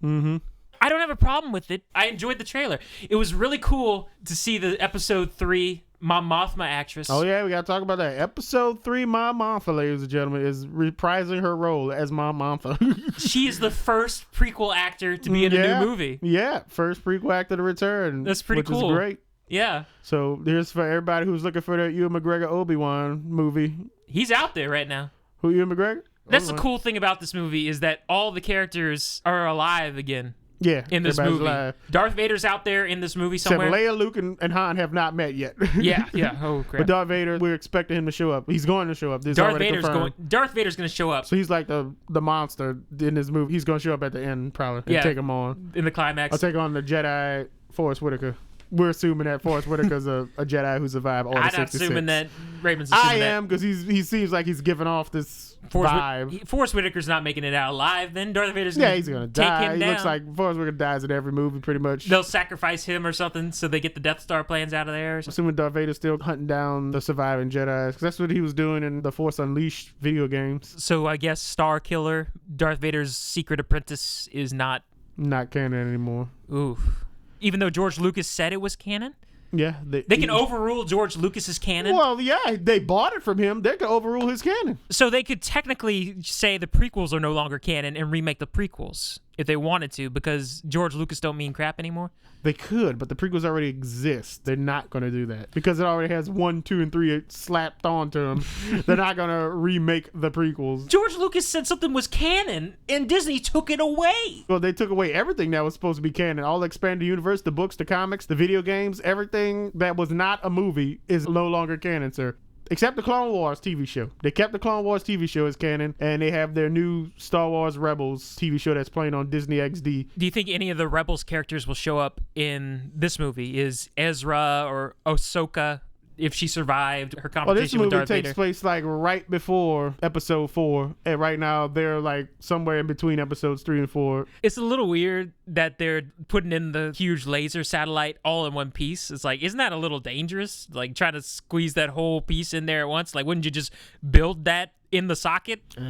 Mm-hmm. I don't have a problem with it. I enjoyed the trailer. It was really cool to see the Episode 3 Mon Mothma actress. Oh, yeah, we got to talk about that. Episode 3 Mon Mothma, ladies and gentlemen, is reprising her role as Mon Mothma. She is the first prequel actor to be in a new movie. Yeah, first prequel actor to return. That's pretty cool. Which is great. Yeah. So here's for everybody who's looking for that Ewan McGregor Obi-Wan movie. He's out there right now. Who, Ewan McGregor? That's the cool thing about this movie, is that all the characters are alive again. Yeah, in this movie. Alive. Darth Vader's out there in this movie somewhere. Except Leia, Luke, and Han have not met yet. Yeah. Oh, crap. But Darth Vader, we're expecting him to show up. He's going to show up. Darth Vader's going to show up. So he's like the monster in this movie. He's going to show up at the end, probably, and take him on. In the climax. I'll take on the Jedi Forrest Whitaker. We're assuming that Forrest Whitaker's a Jedi who survived all the 66. I'm not assuming that. Raymond's assuming that. I am, because he seems like he's giving off this vibe. Forrest Whitaker's not making it out alive. Then Darth Vader's he's gonna die. Take him down. He looks like Forrest Whitaker dies in every movie, pretty much. They'll sacrifice him or something so they get the Death Star plans out of there. Assuming Darth Vader's still hunting down the surviving Jedi, because that's what he was doing in the Force Unleashed video games. So I guess Star Killer, Darth Vader's secret apprentice, is not canon anymore. Oof. Even though George Lucas said it was canon? Yeah. They can overrule George Lucas's canon? Well, yeah, they bought it from him. They could overrule his canon. So they could technically say the prequels are no longer canon and remake the prequels if they wanted to, because George Lucas don't mean crap anymore? They could, but the prequels already exist. They're not going to do that because it already has 1, 2, and 3 slapped onto them. They're not going to remake the prequels. George Lucas said something was canon, and Disney took it away. Well, they took away everything that was supposed to be canon. All the expanded universe, the books, the comics, the video games, everything that was not a movie is no longer canon, sir. Except the Clone Wars TV show. They kept the Clone Wars TV show as canon, and they have their new Star Wars Rebels TV show that's playing on Disney XD. Do you think any of the Rebels characters will show up in this movie? Is Ezra or Ahsoka, if she survived her competition with Darth Vader? This movie takes place like right before episode 4, and right now they're like somewhere in between episodes 3 and 4. It's a little weird that they're putting in the huge laser satellite all in one piece. It's like, isn't that a little dangerous? Like trying to squeeze that whole piece in there at once? Like, wouldn't you just build that in the socket? Wait,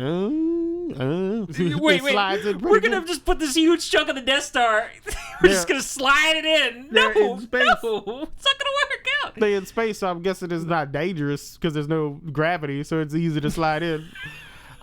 we're gonna just put this huge chunk of the Death Star. We're just gonna slide it in. No, it's not gonna work out. They're in space, so I'm guessing it's not dangerous because there's no gravity, so it's easy to slide in.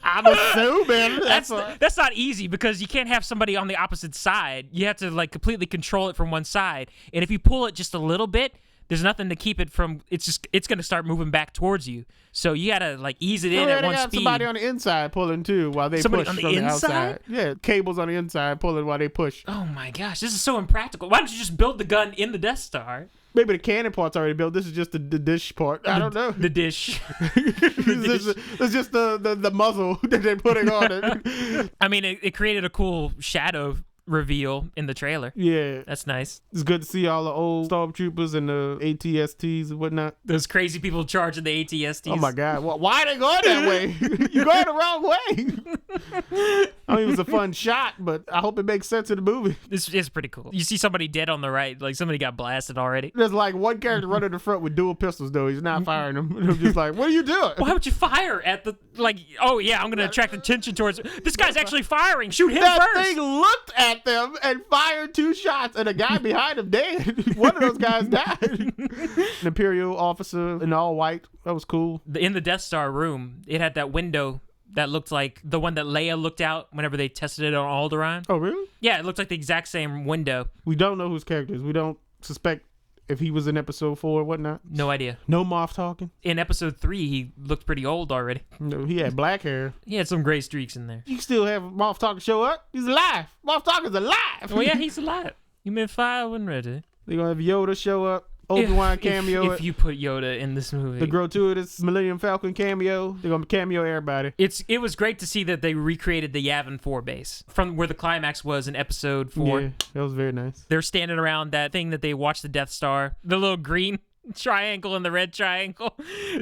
I'm assuming that's not easy, because you can't have somebody on the opposite side. You have to like completely control it from one side, and if you pull it just a little bit, There's nothing to keep it from. It's gonna start moving back towards you. So you gotta like ease it in at one speed. Somebody on the inside pulling too while they push on the from the inside? outside. Yeah, cables on the inside pulling while they push. Oh my gosh, this is so impractical. Why don't you just build the gun in the Death Star? Maybe the cannon part's already built. This is just the dish part. I don't know. The dish. It's just the muzzle that they're putting on it. I mean, it created a cool shadow reveal in the trailer. Yeah. That's nice. It's good to see all the old stormtroopers and the ATSTs and whatnot. Those crazy people charging the ATSTs. Oh my God. Why are they going that way? You're going the wrong way. I mean, it was a fun shot, but I hope it makes sense in the movie. It's pretty cool. You see somebody dead on the right, like somebody got blasted already. There's like one character running in the front with dual pistols, though. He's not firing them. And I'm just like, what are you doing? Why would you fire at the, like, oh yeah, I'm going to attract attention towards, this guy's actually firing. Shoot him that first. thing looked at them and fired 2 shots, and the guy behind him dead. One of those guys died. An Imperial officer in all white. That was cool. In the Death Star room, it had that window that looked like the one that Leia looked out whenever they tested it on Alderaan. Oh, really? Yeah, it looked like the exact same window. We don't know whose characters. We don't suspect if he was in episode 4 or whatnot. No idea. No Moff talking. In episode 3, he looked pretty old already. No, he had black hair. He had some gray streaks in there. You can still have Moff talking show up. He's alive. Moff talking's alive. Oh yeah, he's alive. You been fire when ready. They're going to have Yoda show up. Obi-Wan cameo. If you put Yoda in this movie. The gratuitous Millennium Falcon cameo. They're going to cameo everybody. It was great to see that they recreated the Yavin 4 base from where the climax was in episode 4. Yeah, that was very nice. They're standing around that thing that they watched the Death Star. The little green triangle and the red triangle.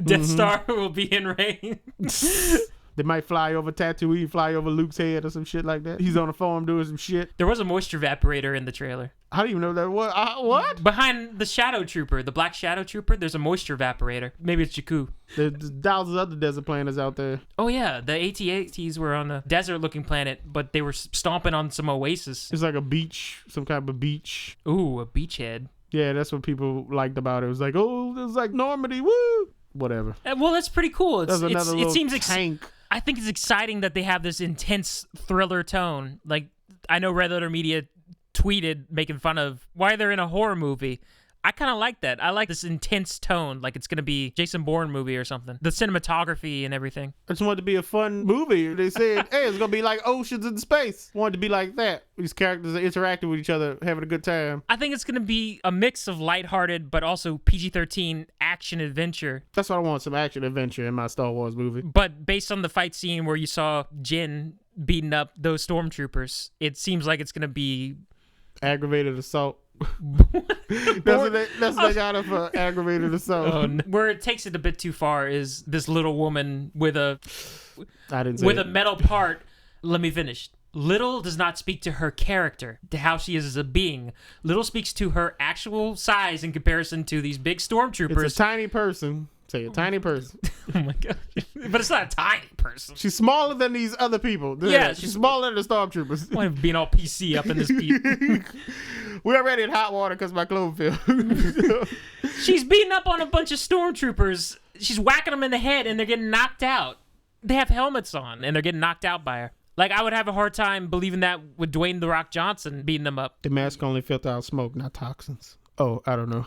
Death Star will be in rain. They might fly over Tatooine, fly over Luke's head or some shit like that. He's on the phone doing some shit. There was a moisture evaporator in the trailer. How do you know that? What? Behind the Shadow Trooper, the Black Shadow Trooper, there's a moisture evaporator. Maybe it's Jakku. There's thousands of other desert planets out there. Oh yeah, the AT-ATs were on a desert-looking planet, but they were stomping on some oasis. It's like a beach, some kind of a beach. Ooh, a beachhead. Yeah, that's what people liked about it. It was like, oh, it was like Normandy, woo! Whatever. Well, that's pretty cool. It seems tank. I think it's exciting that they have this intense thriller tone. Like, I know Red Letter Media tweeted making fun of why they're in a horror movie. I kind of like that. I like this intense tone, like it's going to be Jason Bourne movie or something. The cinematography and everything. I just wanted to be a fun movie. They said, hey, it's going to be like Oceans in Space. Wanted to be like that. These characters are interacting with each other, having a good time. I think it's going to be a mix of lighthearted, but also PG-13 action adventure. That's what I want, some action adventure in my Star Wars movie. But based on the fight scene where you saw Jyn beating up those stormtroopers, it seems like it's going to be... aggravated assault. That's what they got it for, aggravated assault. Oh, no. Where it takes it a bit too far is this little woman with a metal part. Let me finish. Little does not speak to her character, to how she is as a being. Little speaks to her actual size in comparison to these big stormtroopers. It's a tiny person. Say a tiny person. Oh my god! But it's not a tiny person. She's smaller than these other people. Yeah, she's smaller than the stormtroopers. Why being all PC up in this beat? We're already in hot water because my Cloverfield. She's beating up on a bunch of stormtroopers. She's whacking them in the head, and they're getting knocked out. They have helmets on, and they're getting knocked out by her. Like, I would have a hard time believing that with Dwayne "The Rock" Johnson beating them up. The mask only filter out smoke, not toxins. Oh, I don't know.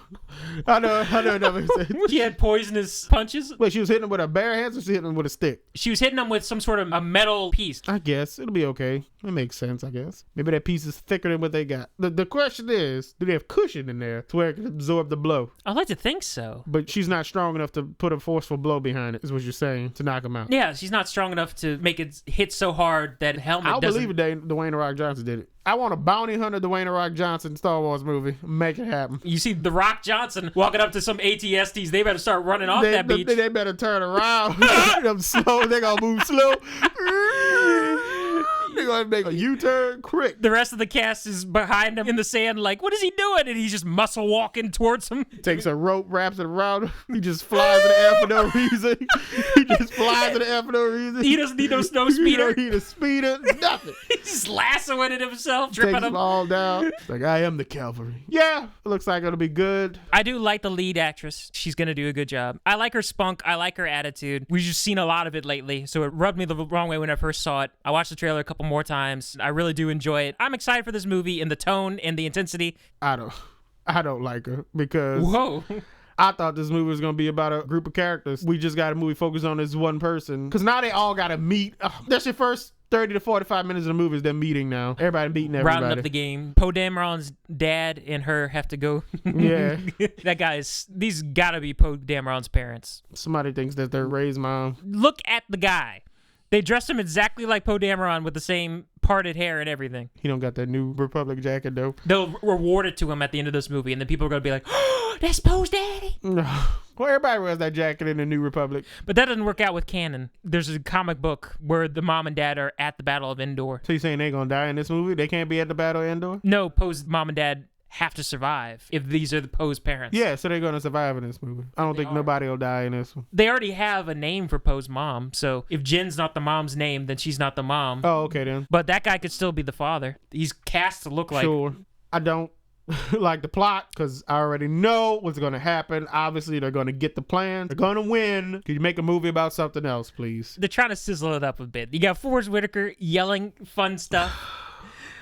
I know that makes sense. She had poisonous punches. Wait, she was hitting him with her bare hands or she hitting him with a stick? She was hitting him with some sort of a metal piece. I guess. It'll be okay. It makes sense, I guess. Maybe that piece is thicker than what they got. The question is, do they have cushion in there to where it can absorb the blow? I'd like to think so. But she's not strong enough to put a forceful blow behind it, is what you're saying, to knock him out. Yeah, she's not strong enough to make it hit so hard that helmet doesn't... I'll believe it Dwayne "The Rock" Johnson did it. I want a bounty hunter Dwayne "The Rock" Johnson Star Wars movie. Make it happen. You see The Rock Johnson walking up to some ATSTs, they better start running off that beach. They better turn around. They're slow. They're going to move slow. They're going to make a U-turn quick. The rest of the cast is behind him in the sand like, what is he doing? And he's just muscle walking towards him. Takes a rope, wraps it around him. He just flies in the air for no reason. He just flies in the air for no reason. He doesn't need no snow speeder. He don't need a speeder. Nothing. He's just lassoing it himself, dripping Takes him. them all down. It's like, I am the cavalry. Yeah, it looks like it'll be good. I do like the lead actress. She's going to do a good job. I like her spunk. I like her attitude. We've just seen a lot of it lately, so it rubbed me the wrong way when I first saw it. I watched the trailer a couple more times. I really do enjoy it. I'm excited for this movie and the tone and the intensity. I don't I don't like her because Whoa. I thought this movie was going to be about a group of characters. We just got a movie focused on this one person. Because now they all got to meet. That's your first 30 to 45 minutes of the movie is them meeting now. Everybody meeting everybody. Rounding up the game. Poe Dameron's dad and her have to go. Yeah. These gotta be Poe Dameron's parents. Somebody thinks that they're Ray's mom. Look at the guy. They dressed him exactly like Poe Dameron with the same parted hair and everything. He don't got that New Republic jacket, though. They'll reward it to him at the end of this movie, and then people are going to be like, oh, that's Poe's daddy. No. Well, everybody wears that jacket in the New Republic. But that doesn't work out with canon. There's a comic book where the mom and dad are at the Battle of Endor. So you saying they gonna die in this movie? They can't be at the Battle of Endor? No, Poe's mom and dad have to survive if these are the Poe's parents. Yeah, so they're gonna survive in this movie. I don't think nobody will die in this one. They already have a name for Poe's mom, so if Jin's not the mom's name, then she's not the mom. Oh, okay then. But that guy could still be the father. He's cast to look like... Sure. I don't like the plot because I already know what's going to happen. Obviously, they're going to get the plan. They're going to win. Could you make a movie about something else, please? They're trying to sizzle it up a bit. You got Forrest Whitaker yelling fun stuff.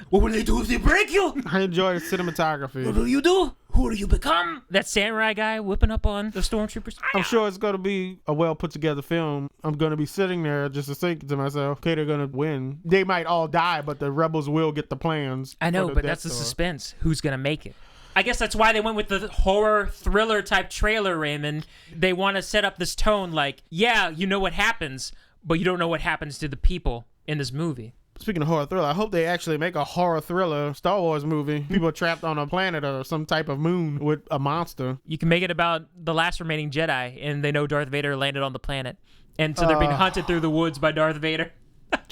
What will they do if they break you? I enjoy the cinematography. What do you do? Who do you become? That samurai guy whipping up on the stormtroopers. I'm sure it's going to be a well put together film. I'm going to be sitting there just thinking to myself, okay, they're going to win. They might all die, but the rebels will get the plans. I know, but that's the suspense. Who's going to make it? I guess that's why they went with the horror thriller type trailer, Raymond. They want to set up this tone like, yeah, you know what happens, but you don't know what happens to the people in this movie. Speaking of horror thriller, I hope they actually make a horror thriller Star Wars movie. People are trapped on a planet or some type of moon with a monster. You can make it about the last remaining Jedi, and they know Darth Vader landed on the planet. And so they're being hunted through the woods by Darth Vader.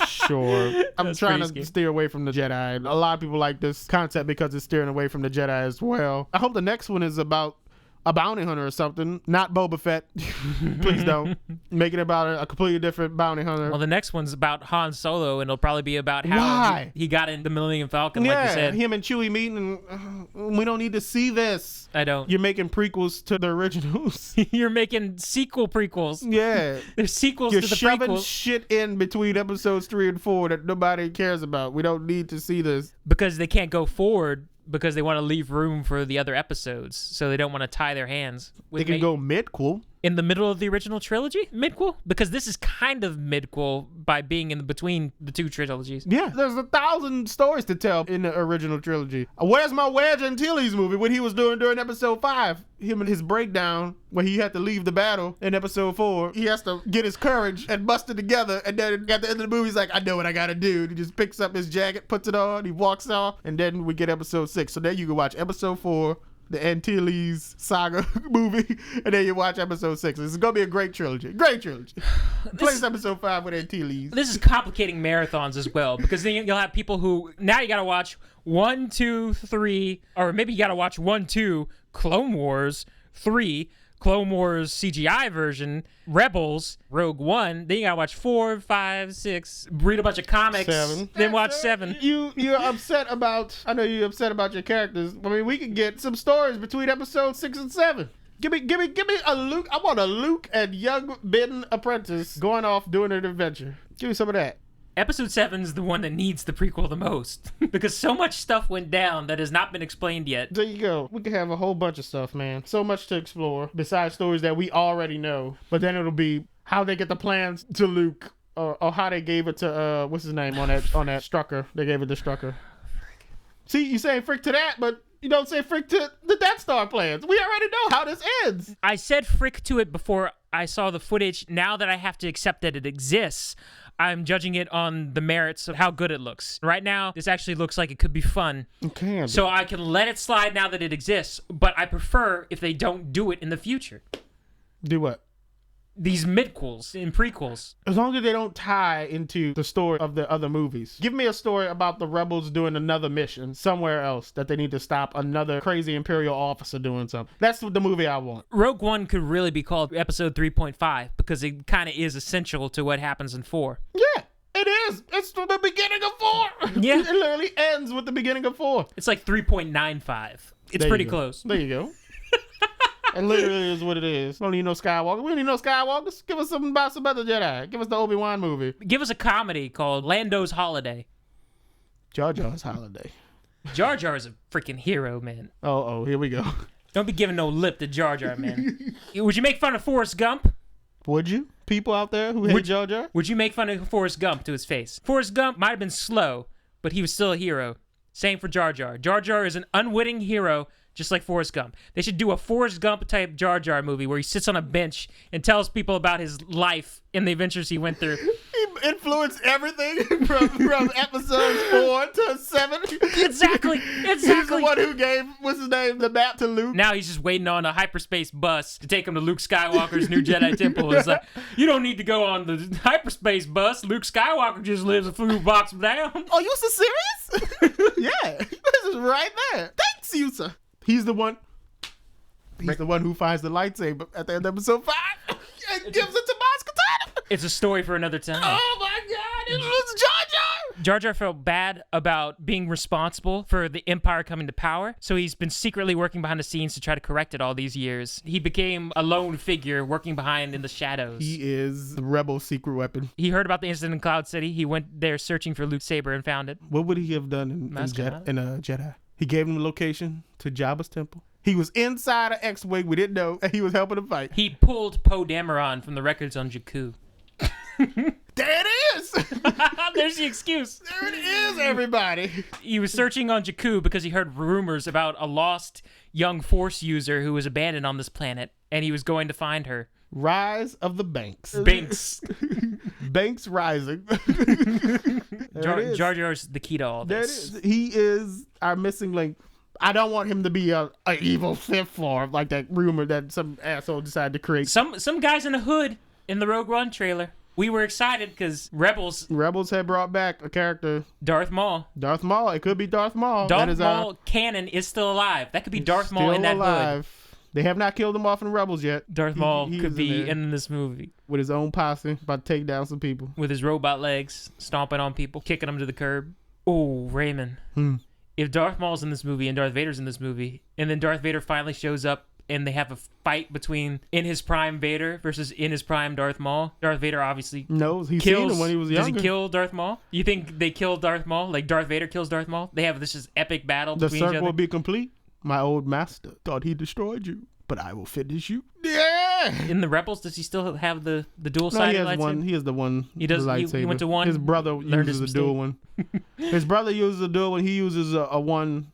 Sure. I'm trying to scary. steer away from the Jedi. A lot of people like this concept because it's steering away from the Jedi as well. I hope the next one is about a bounty hunter or something, not Boba Fett. Please don't. Make it about a completely different bounty hunter. Well, the next one's about Han Solo, and it'll probably be about how he got in the Millennium Falcon, like you said. Him and Chewie meeting, and we don't need to see this. I don't. You're making prequels to the originals. You're making sequel prequels. Yeah. There's sequels You're to the shoving prequels. shit in between episodes 3 and 4 that nobody cares about. We don't need to see this. Because they can't go forward because they want to leave room for the other episodes, so they don't want to tie their hands. They can go midquel. In the middle of the original trilogy? Midquel? Because this is kind of midquel by being in between the two trilogies. Yeah, there's 1,000 stories to tell in the original trilogy. Where's my Wedge Antilles movie? What he was doing during episode 5? Him and his breakdown where he had to leave the battle in episode 4. He has to get his courage and bust it together. And then at the end of the movie, he's like, I know what I gotta do. He just picks up his jacket, puts it on, he walks off, and then we get episode 6. So then you can watch episode 4, the Antilles saga movie, and then you watch episode 6. This is gonna be a great trilogy. Great trilogy. Place episode 5 with Antilles. This is complicating marathons as well, because then you'll have people who now you gotta watch 1, 2, 3, or maybe you gotta watch 1, 2, Clone Wars, 3, Clone Wars CGI version, Rebels, Rogue One. Then you gotta watch 4, 5, 6, read a bunch of comics, 7. then watch 7. You're upset about. I know you're upset about your characters. I mean, we can get some stories between episodes 6 and 7. Give me a Luke. I want a Luke and young Ben apprentice going off doing an adventure. Give me some of that. Episode 7 is the one that needs the prequel the most because so much stuff went down that has not been explained yet. There you go. We can have a whole bunch of stuff, man. So much to explore besides stories that we already know. But then it'll be how they get the plans to Luke, or how they gave it to what's his name on that Strucker. They gave it to Strucker. See, you say frick to that, but you don't say frick to the Death Star plans. We already know how this ends. I said frick to it before I saw the footage. Now that I have to accept that it exists, I'm judging it on the merits of how good it looks. Right now, this actually looks like it could be fun. Okay. So I can let it slide now that it exists, but I prefer if they don't do it in the future. Do what? These midquels and prequels. As long as they don't tie into the story of the other movies. Give me a story about the rebels doing another mission somewhere else that they need to stop another crazy Imperial officer doing something. That's the movie I want. Rogue One could really be called episode 3.5 because it kind of is essential to what happens in 4. Yeah, it is. It's the beginning of 4. Yeah. It literally ends with the beginning of 4. It's like 3.95. It's pretty close. There you go. It literally is what it is. We don't need no Skywalker. We don't need no Skywalkers. Give us something about some other Jedi. Give us the Obi-Wan movie. Give us a comedy called Lando's Holiday. Jar Jar's Holiday. Jar Jar is a freaking hero, man. Oh, here we go. Don't be giving no lip to Jar Jar, man. Would you make fun of Forrest Gump? Would you? People out there who hate Jar Jar? Would you make fun of Forrest Gump to his face? Forrest Gump might have been slow, but he was still a hero. Same for Jar Jar. Jar Jar is an unwitting hero, just like Forrest Gump. They should do a Forrest Gump type Jar Jar movie where he sits on a bench and tells people about his life and the adventures he went through. He influenced everything from episodes 4 to 7. Exactly. He's the one who gave, what's his name, the map to Luke. Now he's just waiting on a hyperspace bus to take him to Luke Skywalker's new Jedi temple. It's like, you don't need to go on the hyperspace bus. Luke Skywalker just lives a few blocks down. Oh, you so serious? Yeah. This is right there. Thanks, you, sir. He's the one. He's the one who finds the lightsaber at the end of episode 5 and gives it to Maz Kanata. It's a story for another time. Oh my God! It was Jar Jar. Jar Jar felt bad about being responsible for the Empire coming to power, so he's been secretly working behind the scenes to try to correct it all these years. He became a lone figure working behind in the shadows. He is the rebel secret weapon. He heard about the incident in Cloud City. He went there searching for Luke's saber and found it. What would he have done in Jedi? He gave him the location to Jabba's temple. He was inside an X-Wing we didn't know, and he was helping him fight. He pulled Poe Dameron from the records on Jakku. There it is! There's the excuse. There it is, everybody. He was searching on Jakku because he heard rumors about a lost young Force user who was abandoned on this planet, and he was going to find her. Rise of the Banks. Banks. Banks rising. Jar Jar's the key to all this. There it is. He is our missing link. I don't want him to be a evil Sith Lord like that rumor that some asshole decided to create. Some guys in the hood in the Rogue One trailer. We were excited because Rebels had brought back a character. Darth Maul. Darth Maul. It could be Darth Maul. Darth Maul canon is still alive. That could be Darth Maul in that hood. They have not killed him off in Rebels yet. Darth Maul could be in this movie. With his own posse, about to take down some people. With his robot legs, stomping on people, kicking them to the curb. Oh, Raymond. If Darth Maul's in this movie and Darth Vader's in this movie, and then Darth Vader finally shows up and they have a fight between in his prime Vader versus in his prime Darth Maul, Darth Vader obviously he's seen him when he was younger. Does he kill Darth Maul? You think they kill Darth Maul? Like Darth Vader kills Darth Maul? They have this just epic battle between each other? The circle will be complete. My old master thought he destroyed you, but I will finish you. Yeah. In the Rebels, does he still have the dual-sided lightsaber? He has the one. He does. Lightsaber. He went to one. His brother uses a dual one. His brother uses a dual one. He uses a one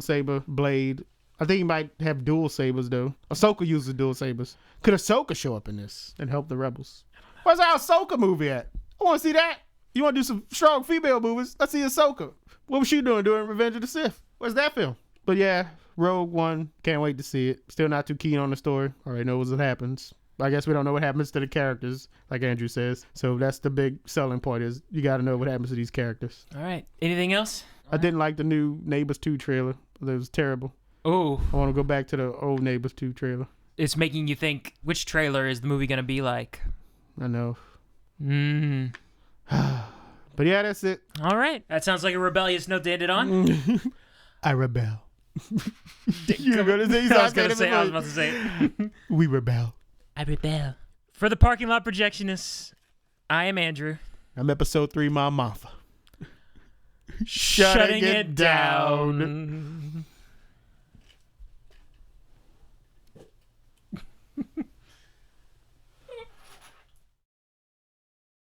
saber blade. I think he might have dual sabers though. Ahsoka uses dual sabers. Could Ahsoka show up in this and help the rebels? Where's our Ahsoka movie at? I want to see that. You want to do some strong female movies? Let's see Ahsoka. What was she doing during Revenge of the Sith? Where's that film? But yeah, Rogue One. Can't wait to see it. Still not too keen on the story. Already know what happens. I guess we don't know what happens to the characters, like Andrew says. So that's the big selling point is you got to know what happens to these characters. All right. Anything else? I didn't like the new Neighbors 2 trailer. It was terrible. Oh. I want to go back to the old Neighbors 2 trailer. It's making you think, which trailer is the movie going to be like? I know. But yeah, that's it. All right. That sounds like a rebellious note to end it on. I rebel. You're going to say I was about to say it. We rebel. I rebel. For the Parking Lot Projectionists, I am Andrew. I'm episode 3, Mom Martha. Shutting it down.